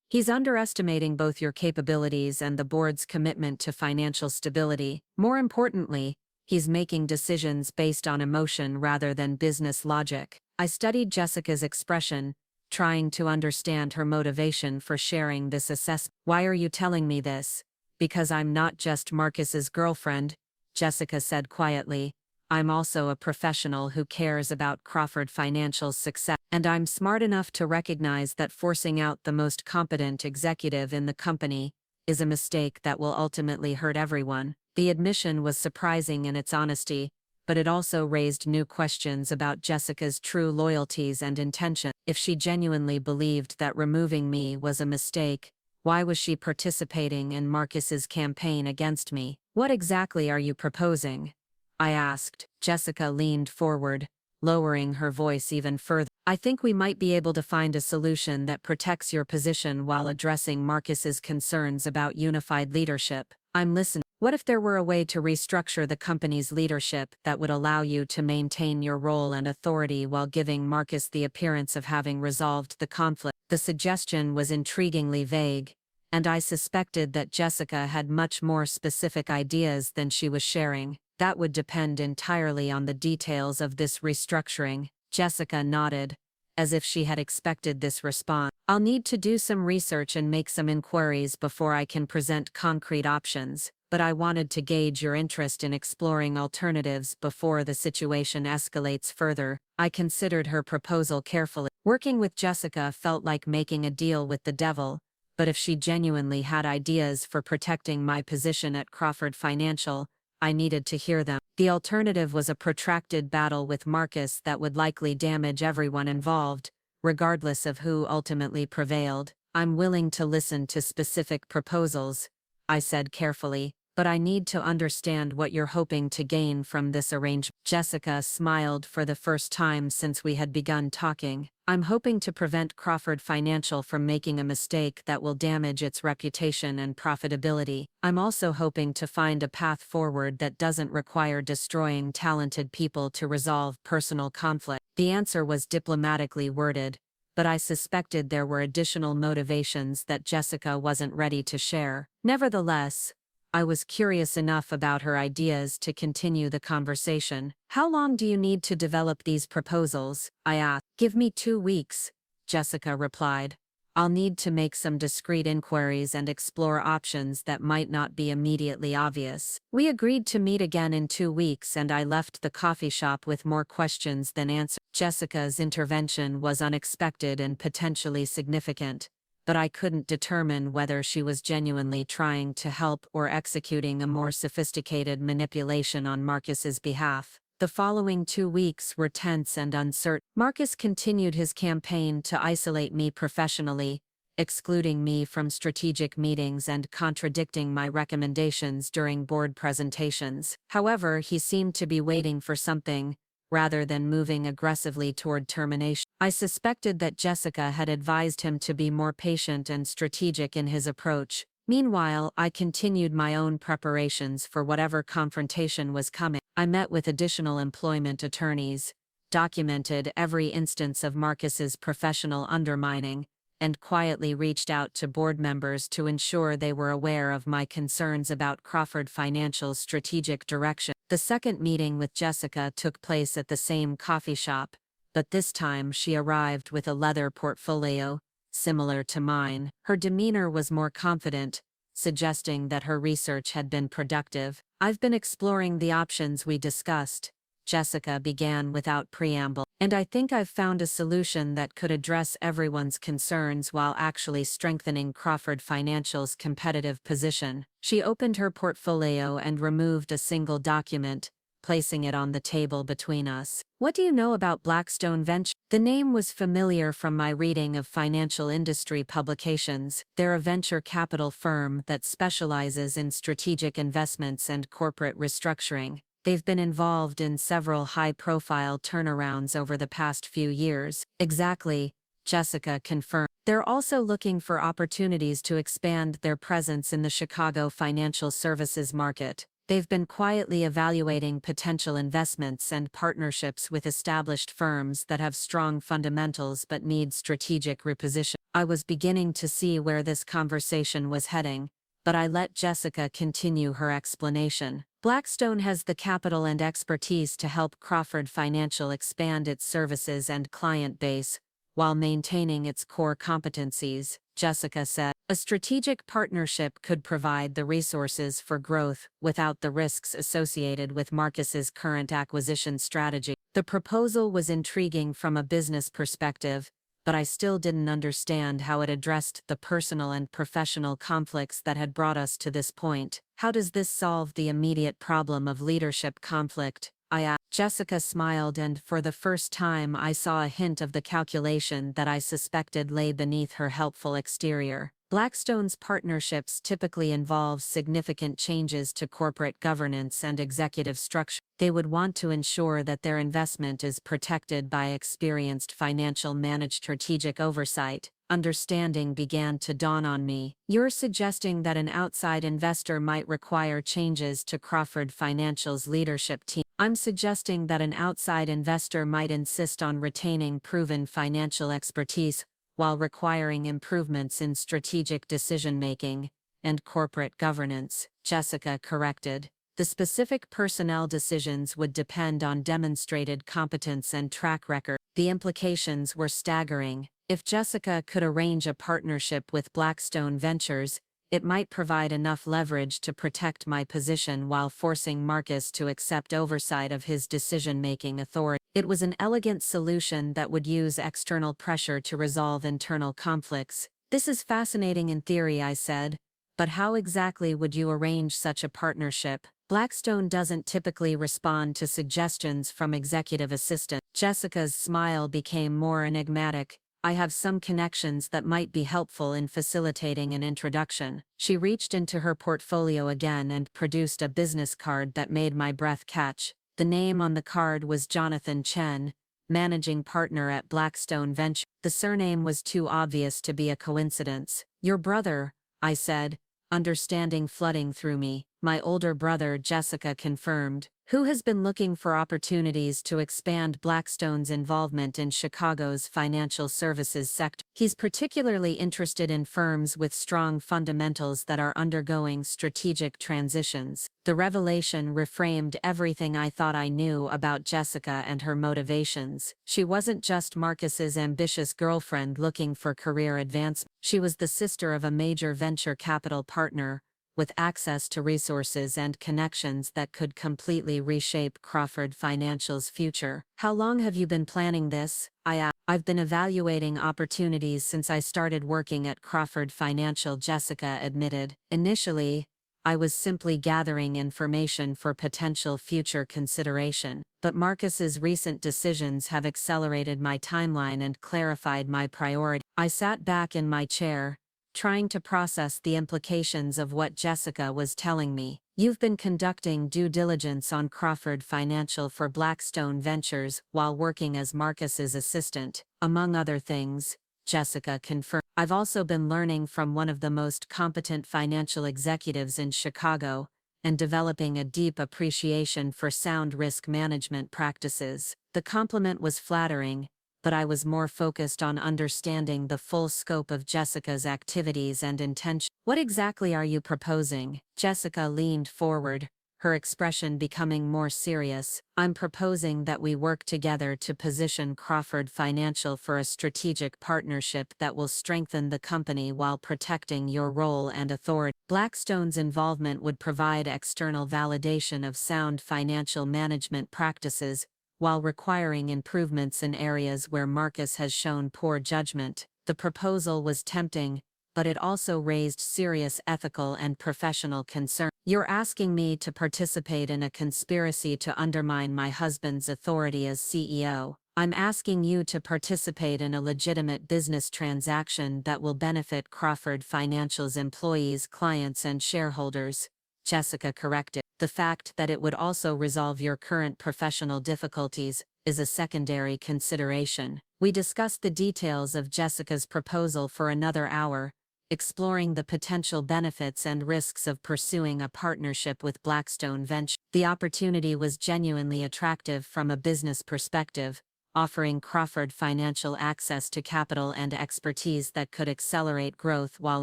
He's underestimating both your capabilities and the board's commitment to financial stability. More importantly, he's making decisions based on emotion rather than business logic." I studied Jessica's expression, trying to understand her motivation for sharing this assessment. "Why are you telling me this?" "Because I'm not just Marcus's girlfriend," Jessica said quietly. "I'm also a professional who cares about Crawford Financial's success. And I'm smart enough to recognize that forcing out the most competent executive in the company is a mistake that will ultimately hurt everyone." The admission was surprising in its honesty, but it also raised new questions about Jessica's true loyalties and intention. If she genuinely believed that removing me was a mistake, Why was she participating in Marcus's campaign against me? What exactly are you proposing? I asked. Jessica leaned forward, lowering her voice even further. I think we might be able to find a solution that protects your position while addressing Marcus's concerns about unified leadership. I'm listening. What if there were a way to restructure the company's leadership that would allow you to maintain your role and authority while giving Marcus the appearance of having resolved the conflict? The suggestion was intriguingly vague, and I suspected that Jessica had much more specific ideas than she was sharing. That would depend entirely on the details of this restructuring. Jessica nodded, as if she had expected this response. I'll need to do some research and make some inquiries before I can present concrete options, but I wanted to gauge your interest in exploring alternatives before the situation escalates further. I considered her proposal carefully. Working with Jessica felt like making a deal with the devil, but if she genuinely had ideas for protecting my position at Crawford Financial, I needed to hear them. The alternative was a protracted battle with Marcus that would likely damage everyone involved, regardless of who ultimately prevailed. I'm willing to listen to specific proposals, I said carefully, but I need to understand what you're hoping to gain from this arrangement. Jessica smiled for the first time since we had begun talking. I'm hoping to prevent Crawford Financial from making a mistake that will damage its reputation and profitability. I'm also hoping to find a path forward that doesn't require destroying talented people to resolve personal conflict. The answer was diplomatically worded, but I suspected there were additional motivations that Jessica wasn't ready to share. Nevertheless, I was curious enough about her ideas to continue the conversation. How long do you need to develop these proposals? I asked. Give me 2 weeks, Jessica replied. I'll need to make some discreet inquiries and explore options that might not be immediately obvious. We agreed to meet again in 2 weeks, and I left the coffee shop with more questions than answers. Jessica's intervention was unexpected and potentially significant, but I couldn't determine whether she was genuinely trying to help or executing a more sophisticated manipulation on Marcus's behalf. The following 2 weeks were tense and uncertain. Marcus continued his campaign to isolate me professionally, excluding me from strategic meetings and contradicting my recommendations during board presentations. However, he seemed to be waiting for something, rather than moving aggressively toward termination. I suspected that Jessica had advised him to be more patient and strategic in his approach. Meanwhile, I continued my own preparations for whatever confrontation was coming. I met with additional employment attorneys, documented every instance of Marcus's professional undermining, and quietly reached out to board members to ensure they were aware of my concerns about Crawford Financial's strategic direction. The second meeting with Jessica took place at the same coffee shop, but this time she arrived with a leather portfolio, similar to mine. Her demeanor was more confident, suggesting that her research had been productive. I've been exploring the options we discussed, Jessica began without preamble, and I think I've found a solution that could address everyone's concerns while actually strengthening Crawford Financial's competitive position. She opened her portfolio and removed a single document, placing it on the table between us. What do you know about Blackstone Venture? The name was familiar from my reading of financial industry publications. They're a venture capital firm that specializes in strategic investments and corporate restructuring. They've been involved in several high-profile turnarounds over the past few years. Exactly, Jessica confirmed. They're also looking for opportunities to expand their presence in the Chicago financial services market. They've been quietly evaluating potential investments and partnerships with established firms that have strong fundamentals but need strategic reposition. I was beginning to see where this conversation was heading, but I let Jessica continue her explanation. Blackstone has the capital and expertise to help Crawford Financial expand its services and client base, while maintaining its core competencies, Jessica said. A strategic partnership could provide the resources for growth without the risks associated with Marcus's current acquisition strategy. The proposal was intriguing from a business perspective, but I still didn't understand how it addressed the personal and professional conflicts that had brought us to this point. How does this solve the immediate problem of leadership conflict? I asked. Jessica smiled, and for the first time I saw a hint of the calculation that I suspected lay beneath her helpful exterior. Blackstone's partnerships typically involve significant changes to corporate governance and executive structure. They would want to ensure that their investment is protected by experienced financial managed strategic oversight. Understanding began to dawn on me. You're suggesting that an outside investor might require changes to Crawford Financial's leadership team. I'm suggesting that an outside investor might insist on retaining proven financial expertise while requiring improvements in strategic decision-making and corporate governance, Jessica corrected. The specific personnel decisions would depend on demonstrated competence and track record. The implications were staggering. If Jessica could arrange a partnership with Blackstone Ventures, it might provide enough leverage to protect my position while forcing Marcus to accept oversight of his decision-making authority. It was an elegant solution that would use external pressure to resolve internal conflicts. This is fascinating in theory, I said, but how exactly would you arrange such a partnership? Blackstone doesn't typically respond to suggestions from executive assistants. Jessica's smile became more enigmatic. I have some connections that might be helpful in facilitating an introduction. She reached into her portfolio again and produced a business card that made my breath catch. The name on the card was Jonathan Chen, managing partner at Blackstone Venture. The surname was too obvious to be a coincidence. Your brother, I said, understanding flooding through me. My older brother, Jessica confirmed, who has been looking for opportunities to expand Blackstone's involvement in Chicago's financial services sector. He's particularly interested in firms with strong fundamentals that are undergoing strategic transitions. The revelation reframed everything I thought I knew about Jessica and her motivations. She wasn't just Marcus's ambitious girlfriend looking for career advancement. She was the sister of a major venture capital partner, with access to resources and connections that could completely reshape Crawford Financial's future. How long have you been planning this? I asked. I've been evaluating opportunities since I started working at Crawford Financial, Jessica admitted. Initially, I was simply gathering information for potential future consideration, but Marcus's recent decisions have accelerated my timeline and clarified my priority. I sat back in my chair, trying to process the implications of what Jessica was telling me. You've been conducting due diligence on Crawford Financial for Blackstone Ventures while working as Marcus's assistant, among other things, Jessica confirmed. I've also been learning from one of the most competent financial executives in Chicago and developing a deep appreciation for sound risk management practices. The compliment was flattering, but I was more focused on understanding the full scope of Jessica's activities and intention. What exactly are you proposing? Jessica leaned forward, her expression becoming more serious. I'm proposing that we work together to position Crawford Financial for a strategic partnership that will strengthen the company while protecting your role and authority. Blackstone's involvement would provide external validation of sound financial management practices, while requiring improvements in areas where Marcus has shown poor judgment. The proposal was tempting, but it also raised serious ethical and professional concerns. You're asking me to participate in a conspiracy to undermine my husband's authority as CEO. I'm asking you to participate in a legitimate business transaction that will benefit Crawford Financial's employees, clients, and shareholders, Jessica corrected. The fact that it would also resolve your current professional difficulties is a secondary consideration. We discussed the details of Jessica's proposal for another hour, exploring the potential benefits and risks of pursuing a partnership with Blackstone Venture. The opportunity was genuinely attractive from a business perspective, offering Crawford Financial access to capital and expertise that could accelerate growth while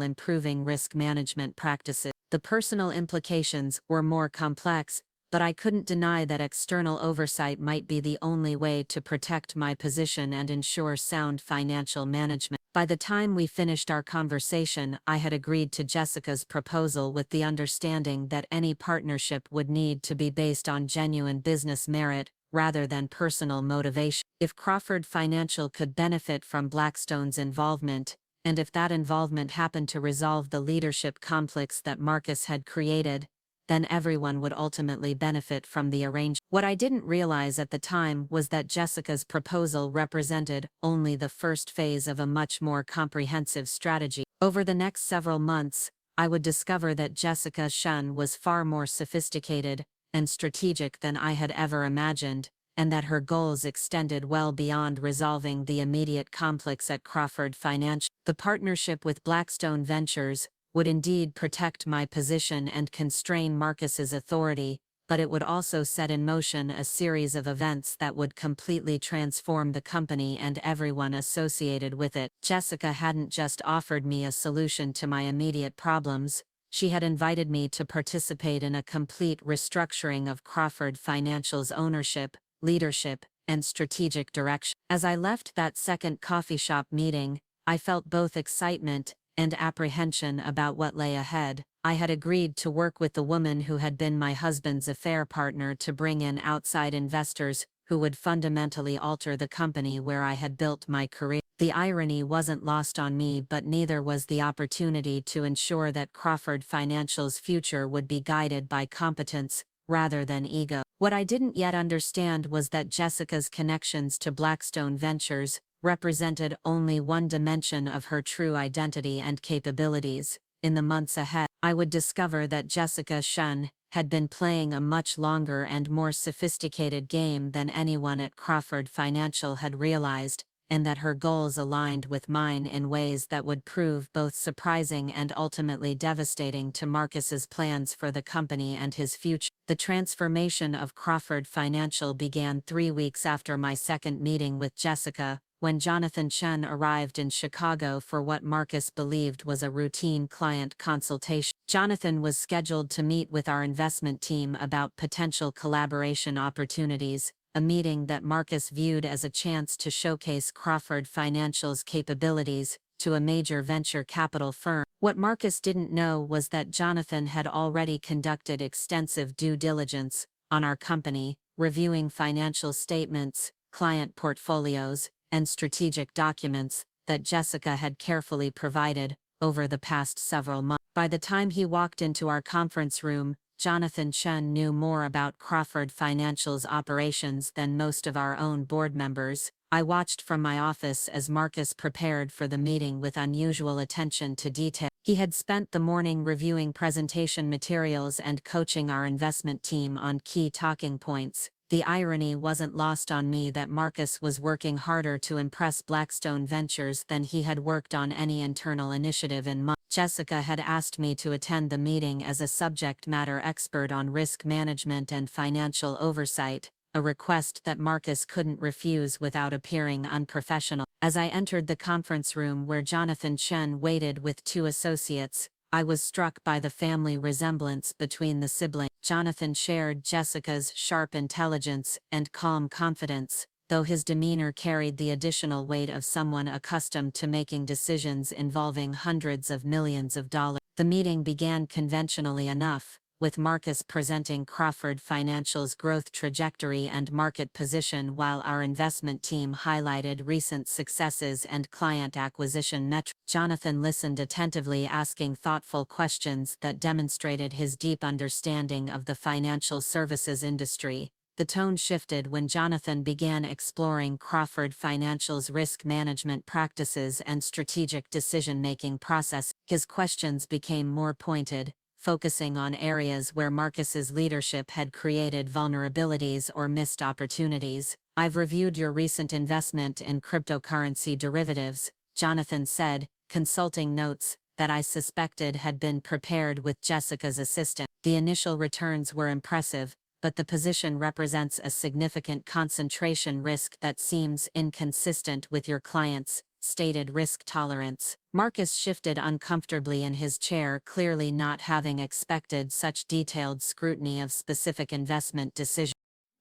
improving risk management practices. The personal implications were more complex, but I couldn't deny that external oversight might be the only way to protect my position and ensure sound financial management. By the time we finished our conversation, I had agreed to Jessica's proposal with the understanding that any partnership would need to be based on genuine business merit, rather than personal motivation. If Crawford Financial could benefit from Blackstone's involvement, and if that involvement happened to resolve the leadership conflicts that Marcus had created, then everyone would ultimately benefit from the arrangement. What I didn't realize at the time was that Jessica's proposal represented only the first phase of a much more comprehensive strategy. Over the next several months, I would discover that Jessica Shun was far more sophisticated and strategic than I had ever imagined, and that her goals extended well beyond resolving the immediate conflicts at Crawford Financial. The partnership with Blackstone Ventures would indeed protect my position and constrain Marcus's authority, but it would also set in motion a series of events that would completely transform the company and everyone associated with it. Jessica hadn't just offered me a solution to my immediate problems, she had invited me to participate in a complete restructuring of Crawford Financial's ownership, leadership, and strategic direction. As I left that second coffee shop meeting, I felt both excitement and apprehension about what lay ahead. I had agreed to work with the woman who had been my husband's affair partner to bring in outside investors who would fundamentally alter the company where I had built my career. The irony wasn't lost on me, but neither was the opportunity to ensure that Crawford Financial's future would be guided by competence rather than ego. What I didn't yet understand was that Jessica's connections to Blackstone Ventures represented only one dimension of her true identity and capabilities. In the months ahead, I would discover that Jessica Shun had been playing a much longer and more sophisticated game than anyone at Crawford Financial had realized, and that her goals aligned with mine in ways that would prove both surprising and ultimately devastating to Marcus's plans for the company and his future. The transformation of Crawford Financial began 3 weeks after my second meeting with Jessica, when Jonathan Chen arrived in Chicago for what Marcus believed was a routine client consultation. Jonathan was scheduled to meet with our investment team about potential collaboration opportunities, a meeting that Marcus viewed as a chance to showcase Crawford Financial's capabilities to a major venture capital firm. What Marcus didn't know was that Jonathan had already conducted extensive due diligence on our company, reviewing financial statements, client portfolios, and strategic documents that Jessica had carefully provided over the past several months. By the time he walked into our conference room, Jonathan Chen knew more about Crawford Financial's operations than most of our own board members. I watched from my office as Marcus prepared for the meeting with unusual attention to detail. He had spent the morning reviewing presentation materials and coaching our investment team on key talking points. The irony wasn't lost on me that Marcus was working harder to impress Blackstone Ventures than he had worked on any internal initiative in months. Jessica had asked me to attend the meeting as a subject matter expert on risk management and financial oversight, a request that Marcus couldn't refuse without appearing unprofessional. As I entered the conference room where Jonathan Chen waited with 2 associates, I was struck by the family resemblance between the siblings. Jonathan shared Jessica's sharp intelligence and calm confidence, though his demeanor carried the additional weight of someone accustomed to making decisions involving hundreds of millions of dollars. The meeting began conventionally enough, with Marcus presenting Crawford Financial's growth trajectory and market position while our investment team highlighted recent successes and client acquisition metrics. Jonathan listened attentively, asking thoughtful questions that demonstrated his deep understanding of the financial services industry. The tone shifted when Jonathan began exploring Crawford Financial's risk management practices and strategic decision-making process. His questions became more pointed, focusing on areas where Marcus's leadership had created vulnerabilities or missed opportunities. "I've reviewed your recent investment in cryptocurrency derivatives," Jonathan said, consulting notes that I suspected had been prepared with Jessica's assistance. "The initial returns were impressive, but the position represents a significant concentration risk that seems inconsistent with your client's stated risk tolerance." Marcus shifted uncomfortably in his chair, clearly not having expected such detailed scrutiny of specific investment decisions.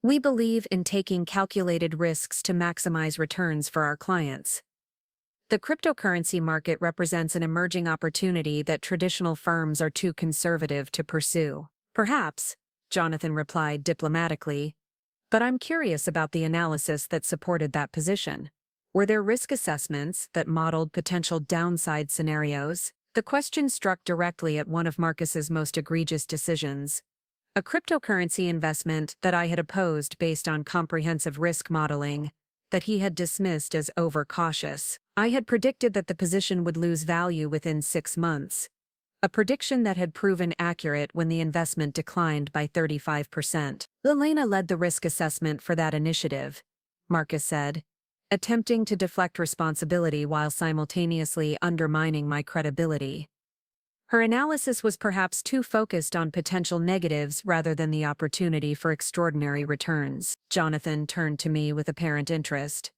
"We believe in taking calculated risks to maximize returns for our clients. The cryptocurrency market represents an emerging opportunity that traditional firms are too conservative to pursue." "Perhaps," Jonathan replied diplomatically, "but I'm curious about the analysis that supported that position. Were there risk assessments that modeled potential downside scenarios?" The question struck directly at one of Marcus's most egregious decisions: a cryptocurrency investment that I had opposed based on comprehensive risk modeling. that he had dismissed as overcautious. I had predicted that the position would lose value within 6 months, a prediction that had proven accurate when the investment declined by 35%. Elena led the risk assessment for that initiative, Marcus said, attempting to deflect responsibility while simultaneously undermining my credibility. Her analysis was perhaps too focused on potential negatives rather than the opportunity for extraordinary returns. Jonathan turned to me with apparent interest.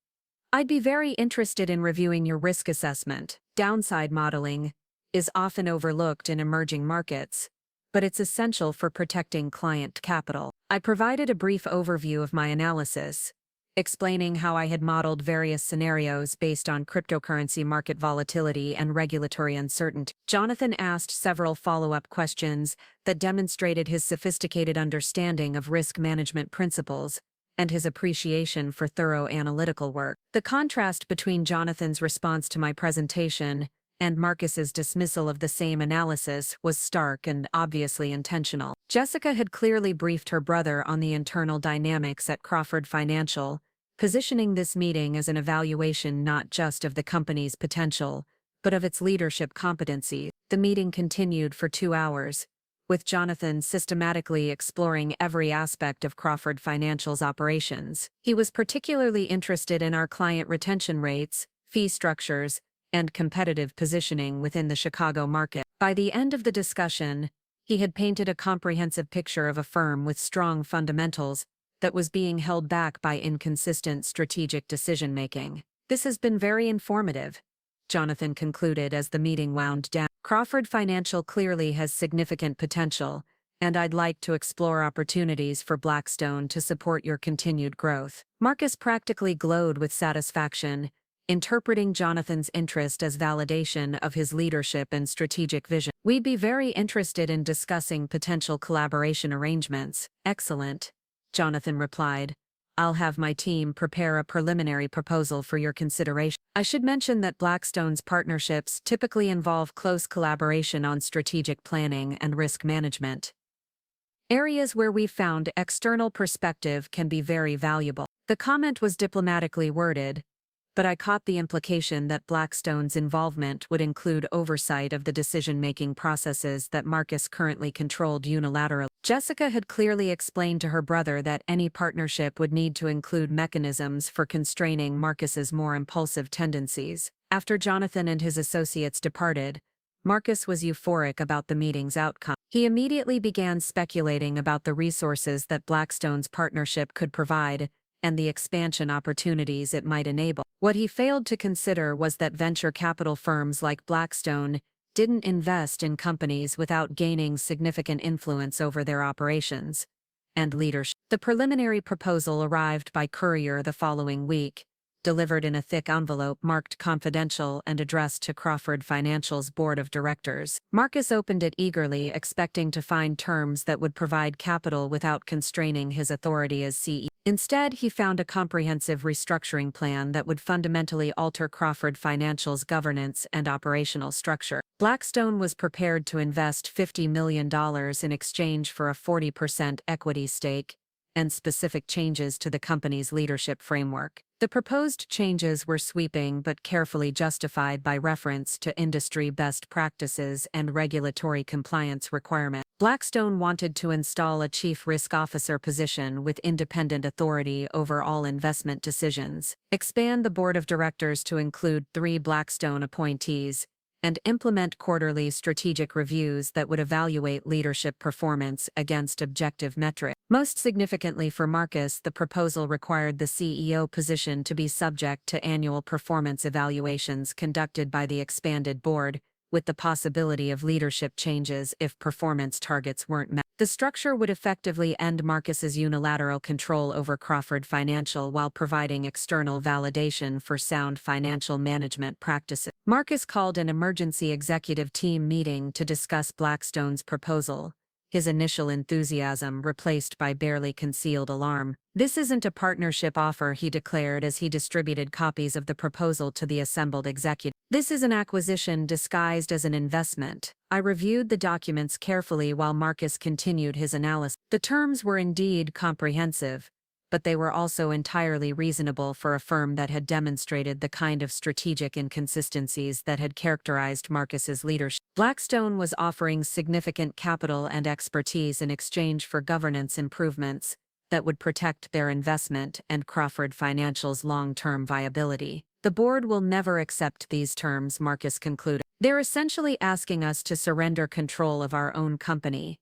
I'd be very interested in reviewing your risk assessment. Downside modeling is often overlooked in emerging markets, but it's essential for protecting client capital. I provided a brief overview of my analysis, explaining how I had modeled various scenarios based on cryptocurrency market volatility and regulatory uncertainty. Jonathan asked several follow-up questions that demonstrated his sophisticated understanding of risk management principles and his appreciation for thorough analytical work. The contrast between Jonathan's response to my presentation and Marcus's dismissal of the same analysis was stark and obviously intentional. Jessica had clearly briefed her brother on the internal dynamics at Crawford Financial, positioning this meeting as an evaluation not just of the company's potential, but of its leadership competency. The meeting continued for 2 hours, with Jonathan systematically exploring every aspect of Crawford Financial's operations. He was particularly interested in our client retention rates, fee structures, and competitive positioning within the Chicago market. By the end of the discussion, he had painted a comprehensive picture of a firm with strong fundamentals that was being held back by inconsistent strategic decision-making. This has been very informative, Jonathan concluded as the meeting wound down. Crawford Financial clearly has significant potential, and I'd like to explore opportunities for Blackstone to support your continued growth. Marcus practically glowed with satisfaction, interpreting Jonathan's interest as validation of his leadership and strategic vision. We'd be very interested in discussing potential collaboration arrangements. Excellent, Jonathan replied. I'll have my team prepare a preliminary proposal for your consideration. I should mention that Blackstone's partnerships typically involve close collaboration on strategic planning and risk management, areas where we've found external perspective can be very valuable. The comment was diplomatically worded, but I caught the implication that Blackstone's involvement would include oversight of the decision-making processes that Marcus currently controlled unilaterally. Jessica had clearly explained to her brother that any partnership would need to include mechanisms for constraining Marcus's more impulsive tendencies. After Jonathan and his associates departed, Marcus was euphoric about the meeting's outcome. He immediately began speculating about the resources that Blackstone's partnership could provide and the expansion opportunities it might enable. What he failed to consider was that venture capital firms like Blackstone didn't invest in companies without gaining significant influence over their operations and leadership. The preliminary proposal arrived by courier the following week, delivered in a thick envelope marked confidential and addressed to Crawford Financial's board of directors. Marcus opened it eagerly, expecting to find terms that would provide capital without constraining his authority as CEO. Instead, he found a comprehensive restructuring plan that would fundamentally alter Crawford Financial's governance and operational structure. Blackstone was prepared to invest $50 million in exchange for a 40% equity stake and specific changes to the company's leadership framework. The proposed changes were sweeping but carefully justified by reference to industry best practices and regulatory compliance requirements. Blackstone wanted to install a chief risk officer position with independent authority over all investment decisions, expand the board of directors to include 3 Blackstone appointees, and implement quarterly strategic reviews that would evaluate leadership performance against objective metrics. Most significantly for Marcus, the proposal required the CEO position to be subject to annual performance evaluations conducted by the expanded board, with the possibility of leadership changes if performance targets weren't met. The structure would effectively end Marcus's unilateral control over Crawford Financial while providing external validation for sound financial management practices. Marcus called an emergency executive team meeting to discuss Blackstone's proposal, his initial enthusiasm replaced by barely concealed alarm. "This isn't a partnership offer," he declared as he distributed copies of the proposal to the assembled executive. "This is an acquisition disguised as an investment." I reviewed the documents carefully while Marcus continued his analysis. The terms were indeed comprehensive, but they were also entirely reasonable for a firm that had demonstrated the kind of strategic inconsistencies that had characterized Marcus's leadership. Blackstone was offering significant capital and expertise in exchange for governance improvements that would protect their investment and Crawford Financial's long-term viability. The board will never accept these terms, Marcus concluded. They're essentially asking us to surrender control of our own company.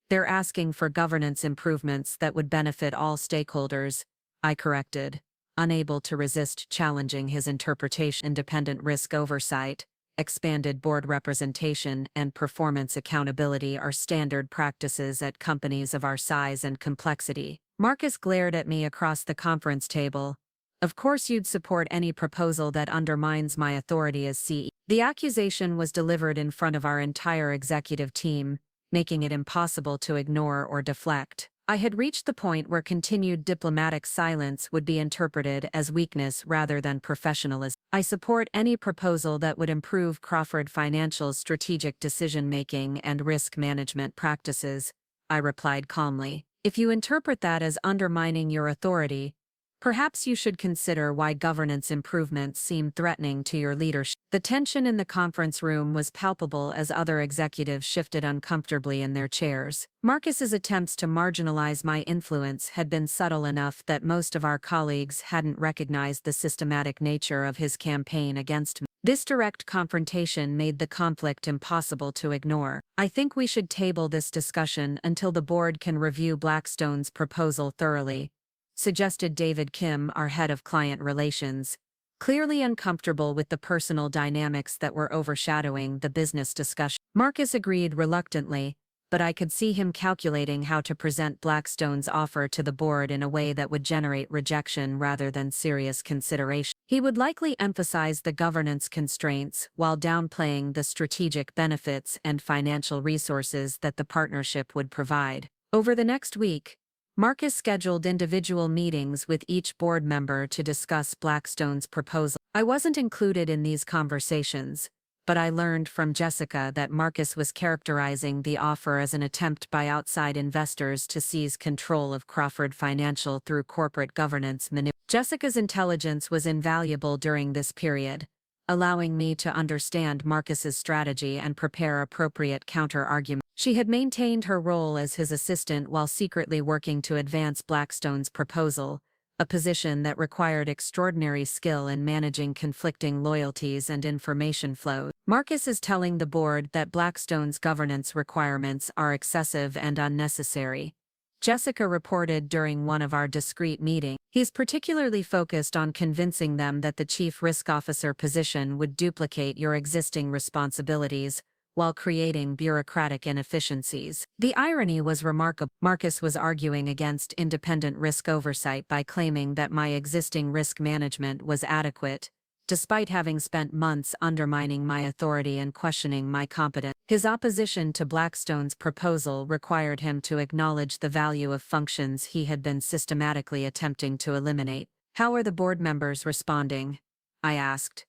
They're asking for governance improvements that would benefit all stakeholders, I corrected, unable to resist challenging his interpretation. Independent risk oversight, expanded board representation, and performance accountability are standard practices at companies of our size and complexity. Marcus glared at me across the conference table. Of course you'd support any proposal that undermines my authority as CEO. The accusation was delivered in front of our entire executive team, making it impossible to ignore or deflect. I had reached the point where continued diplomatic silence would be interpreted as weakness rather than professionalism. I support any proposal that would improve Crawford Financial's strategic decision-making and risk management practices, I replied calmly. If you interpret that as undermining your authority, perhaps you should consider why governance improvements seem threatening to your leadership. The tension in the conference room was palpable as other executives shifted uncomfortably in their chairs. Marcus's attempts to marginalize my influence had been subtle enough that most of our colleagues hadn't recognized the systematic nature of his campaign against me. This direct confrontation made the conflict impossible to ignore. I think we should table this discussion until the board can review Blackstone's proposal thoroughly, suggested David Kim, our head of client relations, clearly uncomfortable with the personal dynamics that were overshadowing the business discussion. Marcus agreed reluctantly, but I could see him calculating how to present Blackstone's offer to the board in a way that would generate rejection rather than serious consideration. He would likely emphasize the governance constraints while downplaying the strategic benefits and financial resources that the partnership would provide. Over the next week, Marcus scheduled individual meetings with each board member to discuss Blackstone's proposal. I wasn't included in these conversations, but I learned from Jessica that Marcus was characterizing the offer as an attempt by outside investors to seize control of Crawford Financial through corporate governance manipulation. Jessica's intelligence was invaluable during this period, allowing me to understand Marcus's strategy and prepare appropriate counter-arguments. She had maintained her role as his assistant while secretly working to advance Blackstone's proposal, a position that required extraordinary skill in managing conflicting loyalties and information flows. Marcus is telling the board that Blackstone's governance requirements are excessive and unnecessary, Jessica reported during one of our discreet meetings. He's particularly focused on convincing them that the chief risk officer position would duplicate your existing responsibilities, while creating bureaucratic inefficiencies. The irony was remarkable. Marcus was arguing against independent risk oversight by claiming that my existing risk management was adequate, despite having spent months undermining my authority and questioning my competence. His opposition to Blackstone's proposal required him to acknowledge the value of functions he had been systematically attempting to eliminate. "How are the board members responding?" I asked.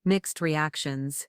"Mixed reactions,"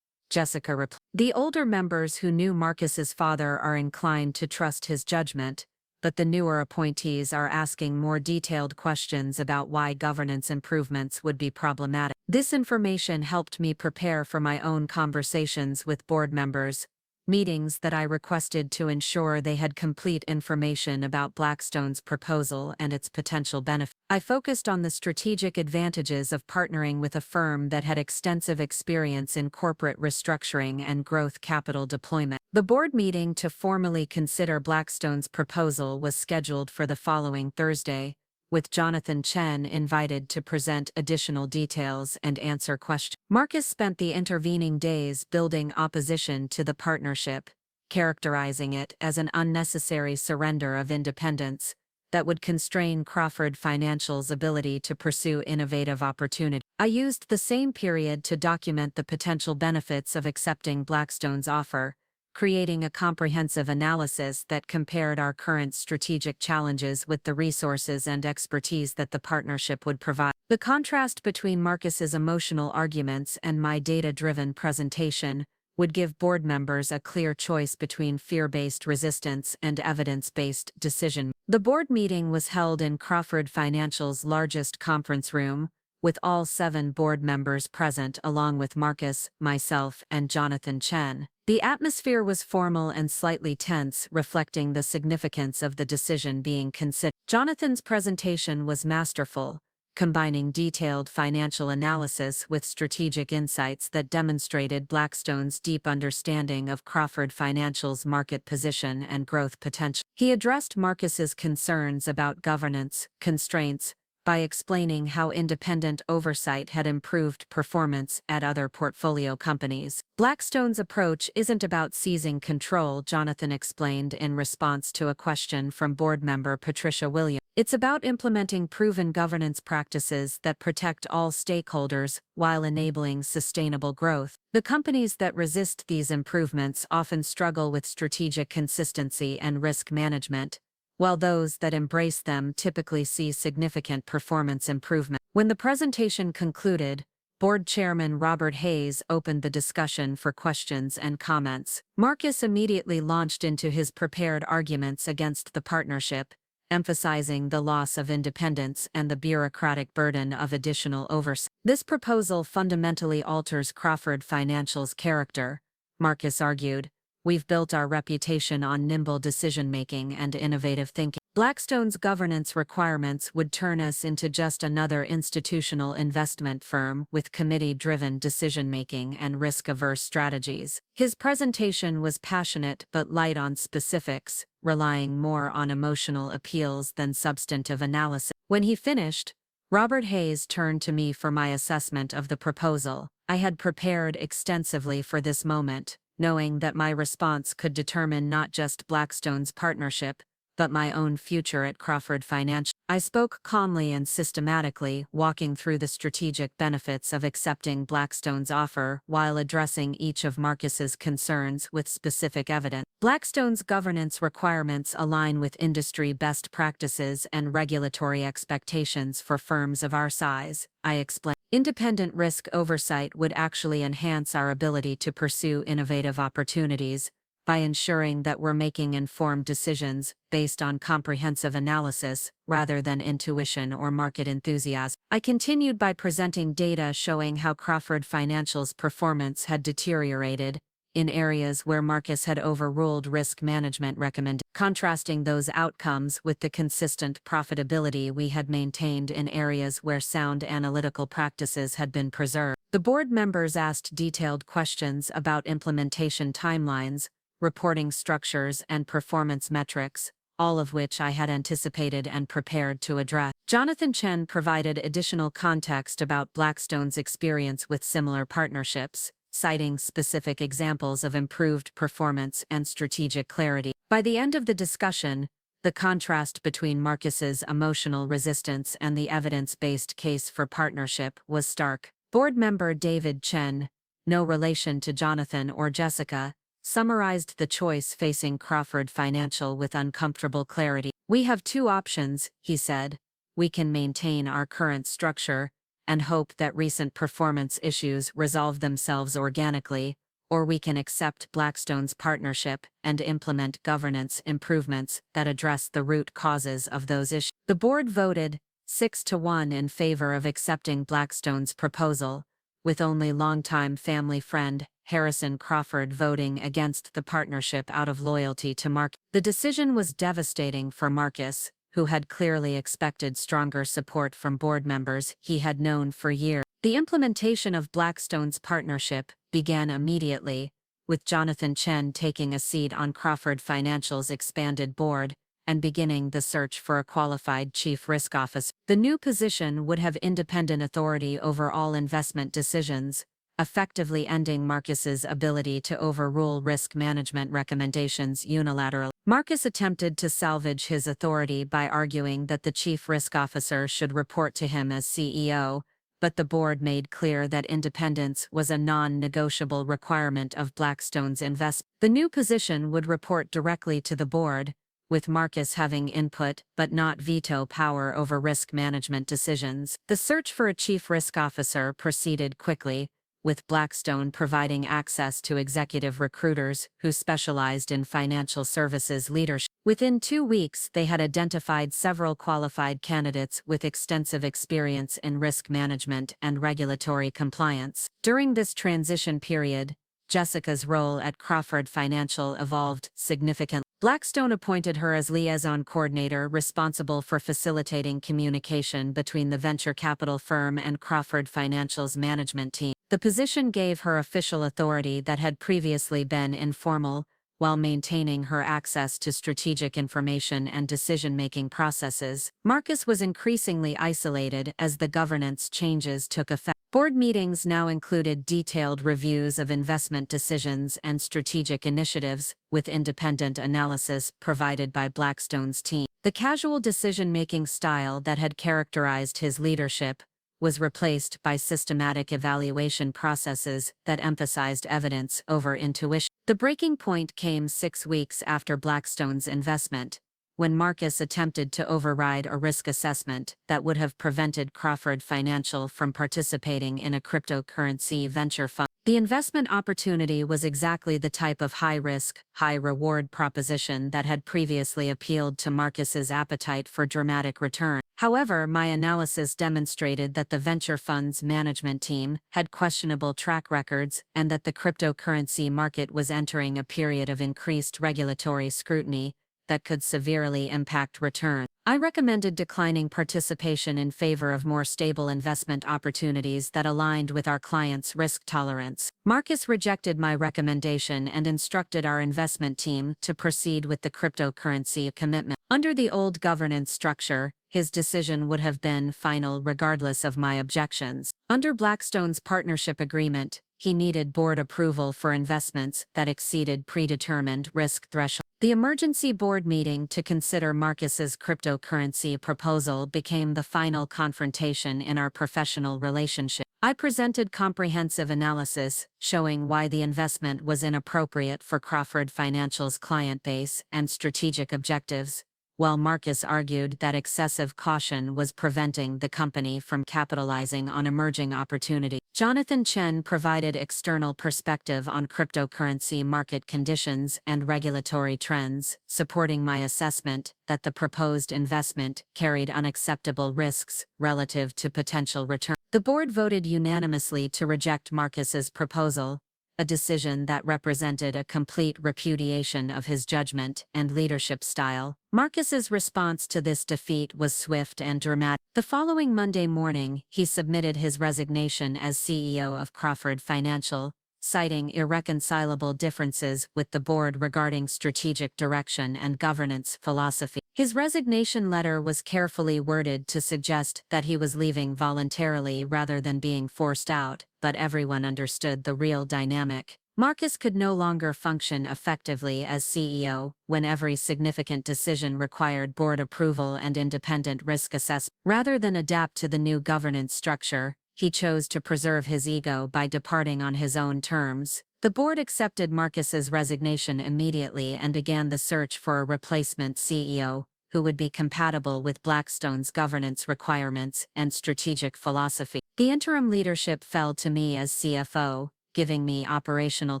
Jessica replied. "The older members who knew Marcus's father are inclined to trust his judgment, but the newer appointees are asking more detailed questions about why governance improvements would be problematic." This information helped me prepare for my own conversations with board members, meetings that I requested to ensure they had complete information about Blackstone's proposal and its potential benefits. I focused on the strategic advantages of partnering with a firm that had extensive experience in corporate restructuring and growth capital deployment. The board meeting to formally consider Blackstone's proposal was scheduled for the following Thursday, with Jonathan Chen invited to present additional details and answer questions. Marcus spent the intervening days building opposition to the partnership, characterizing it as an unnecessary surrender of independence that would constrain Crawford Financial's ability to pursue innovative opportunities. I used the same period to document the potential benefits of accepting Blackstone's offer, creating a comprehensive analysis that compared our current strategic challenges with the resources and expertise that the partnership would provide. The contrast between Marcus's emotional arguments and my data-driven presentation would give board members a clear choice between fear-based resistance and evidence-based decision. The board meeting was held in Crawford Financial's largest conference room, with all 7 board members present along with Marcus, myself, and Jonathan Chen. The atmosphere was formal and slightly tense, reflecting the significance of the decision being considered. Jonathan's presentation was masterful, combining detailed financial analysis with strategic insights that demonstrated Blackstone's deep understanding of Crawford Financial's market position and growth potential. He addressed Marcus's concerns about governance constraints by explaining how independent oversight had improved performance at other portfolio companies. Blackstone's approach isn't about seizing control, Jonathan explained in response to a question from board member Patricia Williams. It's about implementing proven governance practices that protect all stakeholders while enabling sustainable growth. The companies that resist these improvements often struggle with strategic consistency and risk management, while those that embrace them typically see significant performance improvement. When the presentation concluded, Board Chairman Robert Hayes opened the discussion for questions and comments. Marcus immediately launched into his prepared arguments against the partnership, emphasizing the loss of independence and the bureaucratic burden of additional oversight. This proposal fundamentally alters Crawford Financial's character, Marcus argued. We've built our reputation on nimble decision-making and innovative thinking. Blackstone's governance requirements would turn us into just another institutional investment firm with committee-driven decision-making and risk-averse strategies. His presentation was passionate but light on specifics, relying more on emotional appeals than substantive analysis. When he finished, Robert Hayes turned to me for my assessment of the proposal. I had prepared extensively for this moment, knowing that my response could determine not just Blackstone's partnership, but my own future at Crawford Financial. I spoke calmly and systematically, walking through the strategic benefits of accepting Blackstone's offer while addressing each of Marcus's concerns with specific evidence. Blackstone's governance requirements align with industry best practices and regulatory expectations for firms of our size, I explained. Independent risk oversight would actually enhance our ability to pursue innovative opportunities by ensuring that we're making informed decisions based on comprehensive analysis rather than intuition or market enthusiasm. I continued by presenting data showing how Crawford Financial's performance had deteriorated in areas where Marcus had overruled risk management recommendations, contrasting those outcomes with the consistent profitability we had maintained in areas where sound analytical practices had been preserved. The board members asked detailed questions about implementation timelines, reporting structures, and performance metrics, all of which I had anticipated and prepared to address. Jonathan Chen provided additional context about Blackstone's experience with similar partnerships, citing specific examples of improved performance and strategic clarity. By the end of the discussion, the contrast between Marcus's emotional resistance and the evidence-based case for partnership was stark. Board member David Chen, no relation to Jonathan or Jessica, summarized the choice facing Crawford Financial with uncomfortable clarity. We have 2 options, he said. We can maintain our current structure and hope that recent performance issues resolve themselves organically, or we can accept Blackstone's partnership and implement governance improvements that address the root causes of those issues. The board voted 6-1 in favor of accepting Blackstone's proposal, with only longtime family friend Harrison Crawford voting against the partnership out of loyalty to Marcus. The decision was devastating for Marcus, who had clearly expected stronger support from board members he had known for years. The implementation of Blackstone's partnership began immediately, with Jonathan Chen taking a seat on Crawford Financial's expanded board and beginning the search for a qualified chief risk officer. The new position would have independent authority over all investment decisions, effectively ending Marcus's ability to overrule risk management recommendations unilaterally. Marcus attempted to salvage his authority by arguing that the chief risk officer should report to him as CEO, but the board made clear that independence was a non-negotiable requirement of Blackstone's investment. The new position would report directly to the board, with Marcus having input but not veto power over risk management decisions. The search for a chief risk officer proceeded quickly, with Blackstone providing access to executive recruiters who specialized in financial services leadership. Within 2 weeks, they had identified several qualified candidates with extensive experience in risk management and regulatory compliance. During this transition period, Jessica's role at Crawford Financial evolved significantly. Blackstone appointed her as liaison coordinator responsible for facilitating communication between the venture capital firm and Crawford Financial's management team. The position gave her official authority that had previously been informal, while maintaining her access to strategic information and decision-making processes. Marcus was increasingly isolated as the governance changes took effect. Board meetings now included detailed reviews of investment decisions and strategic initiatives, with independent analysis provided by Blackstone's team. The casual decision-making style that had characterized his leadership was replaced by systematic evaluation processes that emphasized evidence over intuition. The breaking point came 6 weeks after Blackstone's investment, when Marcus attempted to override a risk assessment that would have prevented Crawford Financial from participating in a cryptocurrency venture fund. The investment opportunity was exactly the type of high-risk, high-reward proposition that had previously appealed to Marcus's appetite for dramatic return. However, my analysis demonstrated that the venture fund's management team had questionable track records and that the cryptocurrency market was entering a period of increased regulatory scrutiny that could severely impact returns. I recommended declining participation in favor of more stable investment opportunities that aligned with our clients' risk tolerance. Marcus rejected my recommendation and instructed our investment team to proceed with the cryptocurrency commitment. Under the old governance structure, his decision would have been final regardless of my objections. Under Blackstone's partnership agreement, he needed board approval for investments that exceeded predetermined risk thresholds. The emergency board meeting to consider Marcus's cryptocurrency proposal became the final confrontation in our professional relationship. I presented comprehensive analysis showing why the investment was inappropriate for Crawford Financial's client base and strategic objectives, while Marcus argued that excessive caution was preventing the company from capitalizing on emerging opportunities. Jonathan Chen provided external perspective on cryptocurrency market conditions and regulatory trends, supporting my assessment that the proposed investment carried unacceptable risks relative to potential return. The board voted unanimously to reject Marcus's proposal, a decision that represented a complete repudiation of his judgment and leadership style. Marcus's response to this defeat was swift and dramatic. The following Monday morning, he submitted his resignation as CEO of Crawford Financial, citing irreconcilable differences with the board regarding strategic direction and governance philosophy. His resignation letter was carefully worded to suggest that he was leaving voluntarily rather than being forced out, but everyone understood the real dynamic. Marcus could no longer function effectively as CEO when every significant decision required board approval and independent risk assessment. Rather than adapt to the new governance structure, he chose to preserve his ego by departing on his own terms. The board accepted Marcus's resignation immediately and began the search for a replacement CEO who would be compatible with Blackstone's governance requirements and strategic philosophy. The interim leadership fell to me as CFO, giving me operational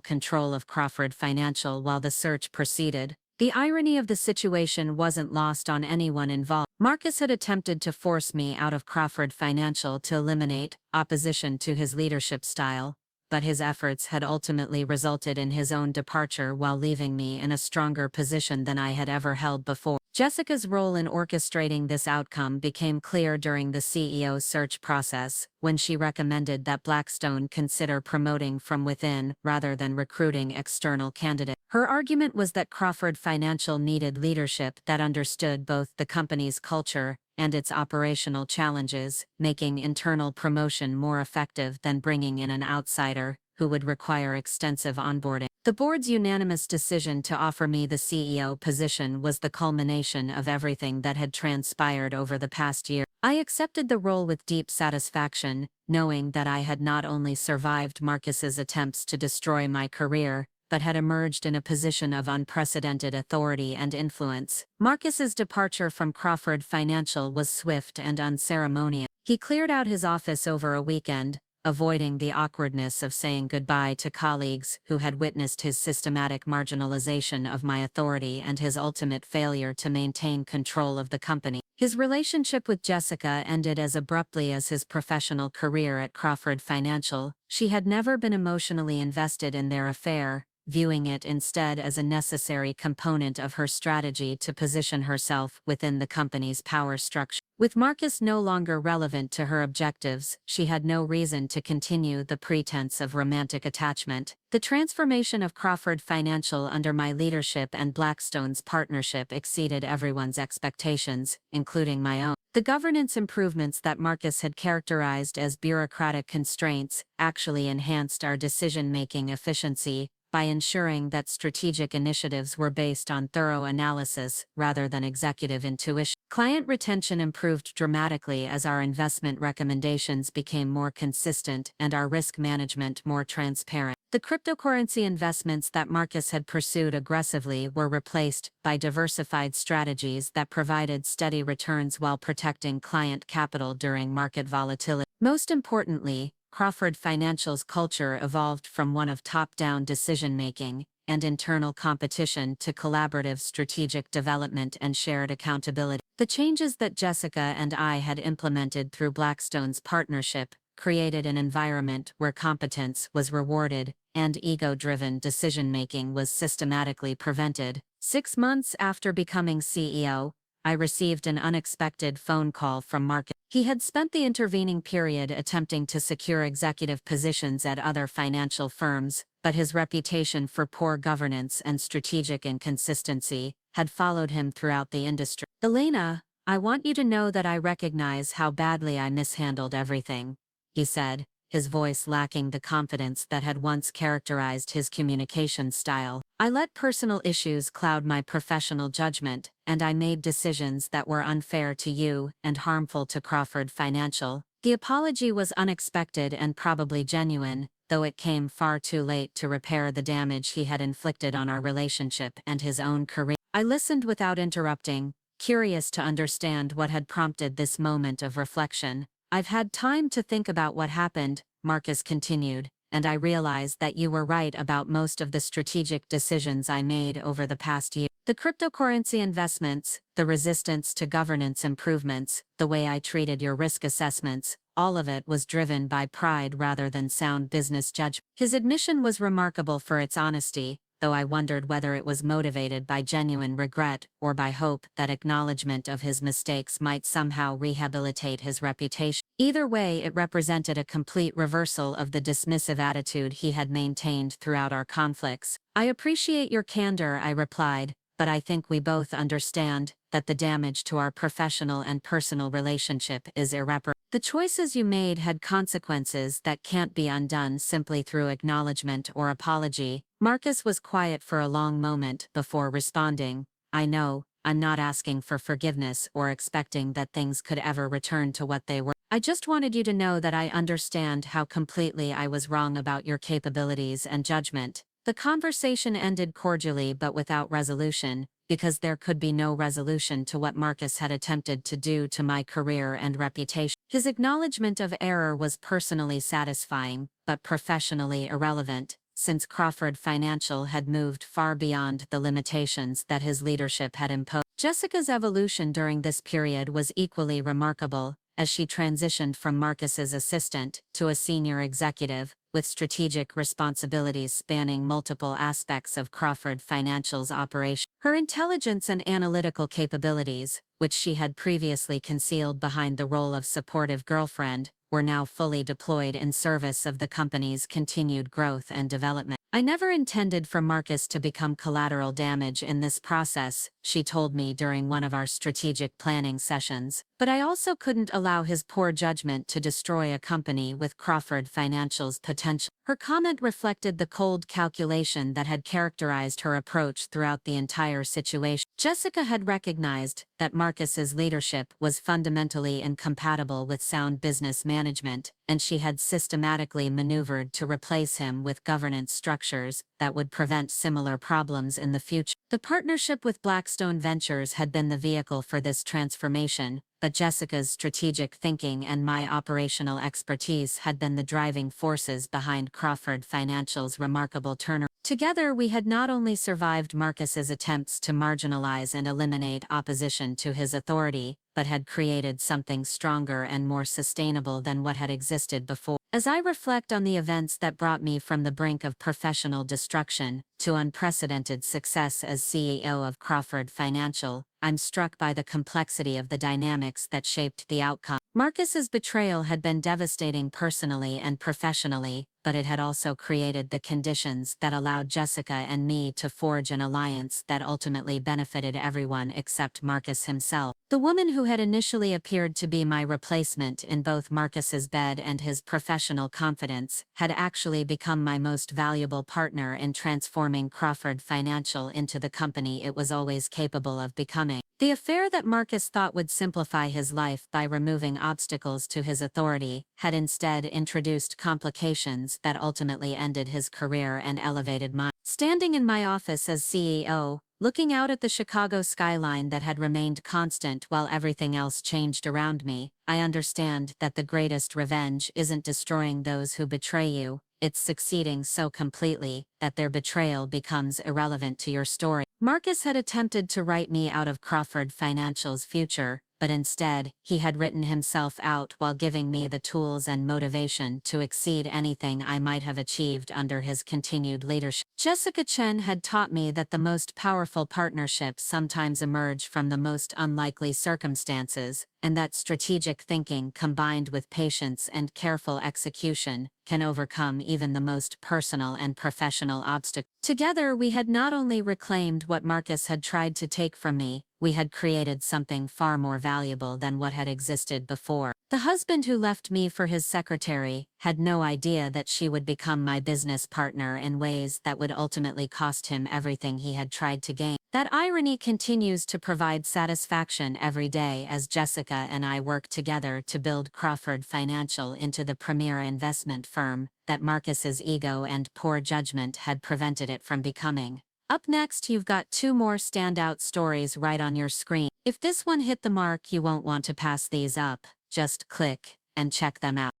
control of Crawford Financial while the search proceeded. The irony of the situation wasn't lost on anyone involved. Marcus had attempted to force me out of Crawford Financial to eliminate opposition to his leadership style, but his efforts had ultimately resulted in his own departure while leaving me in a stronger position than I had ever held before. Jessica's role in orchestrating this outcome became clear during the CEO search process, when she recommended that Blackstone consider promoting from within rather than recruiting external candidates. Her argument was that Crawford Financial needed leadership that understood both the company's culture and its operational challenges, making internal promotion more effective than bringing in an outsider who would require extensive onboarding. The board's unanimous decision to offer me the CEO position was the culmination of everything that had transpired over the past year. I accepted the role with deep satisfaction, knowing that I had not only survived Marcus's attempts to destroy my career, but had emerged in a position of unprecedented authority and influence. Marcus's departure from Crawford Financial was swift and unceremonious. He cleared out his office over a weekend, avoiding the awkwardness of saying goodbye to colleagues who had witnessed his systematic marginalization of my authority and his ultimate failure to maintain control of the company. His relationship with Jessica ended as abruptly as his professional career at Crawford Financial. She had never been emotionally invested in their affair, viewing it instead as a necessary component of her strategy to position herself within the company's power structure. With Marcus no longer relevant to her objectives, she had no reason to continue the pretense of romantic attachment. The transformation of Crawford Financial under my leadership and Blackstone's partnership exceeded everyone's expectations, including my own. The governance improvements that Marcus had characterized as bureaucratic constraints actually enhanced our decision-making efficiency by ensuring that strategic initiatives were based on thorough analysis rather than executive intuition. Client retention improved dramatically as our investment recommendations became more consistent and our risk management more transparent. The cryptocurrency investments that Marcus had pursued aggressively were replaced by diversified strategies that provided steady returns while protecting client capital during market volatility. Most importantly, Crawford Financial's culture evolved from one of top-down decision-making and internal competition to collaborative strategic development and shared accountability. The changes that Jessica and I had implemented through Blackstone's partnership created an environment where competence was rewarded and ego-driven decision-making was systematically prevented. 6 months after becoming CEO, I received an unexpected phone call from Marcus. He had spent the intervening period attempting to secure executive positions at other financial firms, but his reputation for poor governance and strategic inconsistency had followed him throughout the industry. "Elena, I want you to know that I recognize how badly I mishandled everything," he said, his voice lacking the confidence that had once characterized his communication style. "I let personal issues cloud my professional judgment, and I made decisions that were unfair to you and harmful to Crawford Financial." The apology was unexpected and probably genuine, though it came far too late to repair the damage he had inflicted on our relationship and his own career. I listened without interrupting, curious to understand what had prompted this moment of reflection. "I've had time to think about what happened," Marcus continued, "and I realize that you were right about most of the strategic decisions I made over the past year. The cryptocurrency investments, the resistance to governance improvements, the way I treated your risk assessments, all of it was driven by pride rather than sound business judgment." His admission was remarkable for its honesty, though I wondered whether it was motivated by genuine regret or by hope that acknowledgement of his mistakes might somehow rehabilitate his reputation. Either way, it represented a complete reversal of the dismissive attitude he had maintained throughout our conflicts. "I appreciate your candor," I replied, "but I think we both understand that the damage to our professional and personal relationship is irreparable. The choices you made had consequences that can't be undone simply through acknowledgement or apology." Marcus was quiet for a long moment before responding. "I know, I'm not asking for forgiveness or expecting that things could ever return to what they were. I just wanted you to know that I understand how completely I was wrong about your capabilities and judgment." The conversation ended cordially but without resolution, because there could be no resolution to what Marcus had attempted to do to my career and reputation. His acknowledgement of error was personally satisfying, but professionally irrelevant, since Crawford Financial had moved far beyond the limitations that his leadership had imposed. Jessica's evolution during this period was equally remarkable, as she transitioned from Marcus's assistant to a senior executive, with strategic responsibilities spanning multiple aspects of Crawford Financial's operation. Her intelligence and analytical capabilities, which she had previously concealed behind the role of supportive girlfriend, were now fully deployed in service of the company's continued growth and development. "I never intended for Marcus to become collateral damage in this process," she told me during one of our strategic planning sessions, "but I also couldn't allow his poor judgment to destroy a company with Crawford Financial's potential." Her comment reflected the cold calculation that had characterized her approach throughout the entire situation. Jessica had recognized that Marcus's leadership was fundamentally incompatible with sound business management, and she had systematically maneuvered to replace him with governance structures that would prevent similar problems in the future. The partnership with Blackstone Ventures had been the vehicle for this transformation, but Jessica's strategic thinking and my operational expertise had been the driving forces behind Crawford Financial's remarkable turnaround. Together, we had not only survived Marcus's attempts to marginalize and eliminate opposition to his authority, but had created something stronger and more sustainable than what had existed before. As I reflect on the events that brought me from the brink of professional destruction to unprecedented success as CEO of Crawford Financial, I'm struck by the complexity of the dynamics that shaped the outcome. Marcus's betrayal had been devastating personally and professionally, but it had also created the conditions that allowed Jessica and me to forge an alliance that ultimately benefited everyone except Marcus himself. The woman who had initially appeared to be my replacement in both Marcus's bed and his professional confidence had actually become my most valuable partner in transforming Crawford Financial into the company it was always capable of becoming. The affair that Marcus thought would simplify his life by removing obstacles to his authority had instead introduced complications that ultimately ended his career and elevated mine. Standing in my office as CEO, looking out at the Chicago skyline that had remained constant while everything else changed around me, I understand that the greatest revenge isn't destroying those who betray you, it's succeeding so completely that their betrayal becomes irrelevant to your story. Marcus had attempted to write me out of Crawford Financial's future, but instead, he had written himself out while giving me the tools and motivation to exceed anything I might have achieved under his continued leadership. Jessica Chen had taught me that the most powerful partnerships sometimes emerge from the most unlikely circumstances, and that strategic thinking combined with patience and careful execution can overcome even the most personal and professional obstacles. Together, we had not only reclaimed what Marcus had tried to take from me, we had created something far more valuable than what had existed before. The husband who left me for his secretary had no idea that she would become my business partner in ways that would ultimately cost him everything he had tried to gain. That irony continues to provide satisfaction every day as Jessica and I work together to build Crawford Financial into the premier investment firm that Marcus's ego and poor judgment had prevented it from becoming. Up next, you've got two more standout stories right on your screen. If this one hit the mark, you won't want to pass these up. Just click and check them out.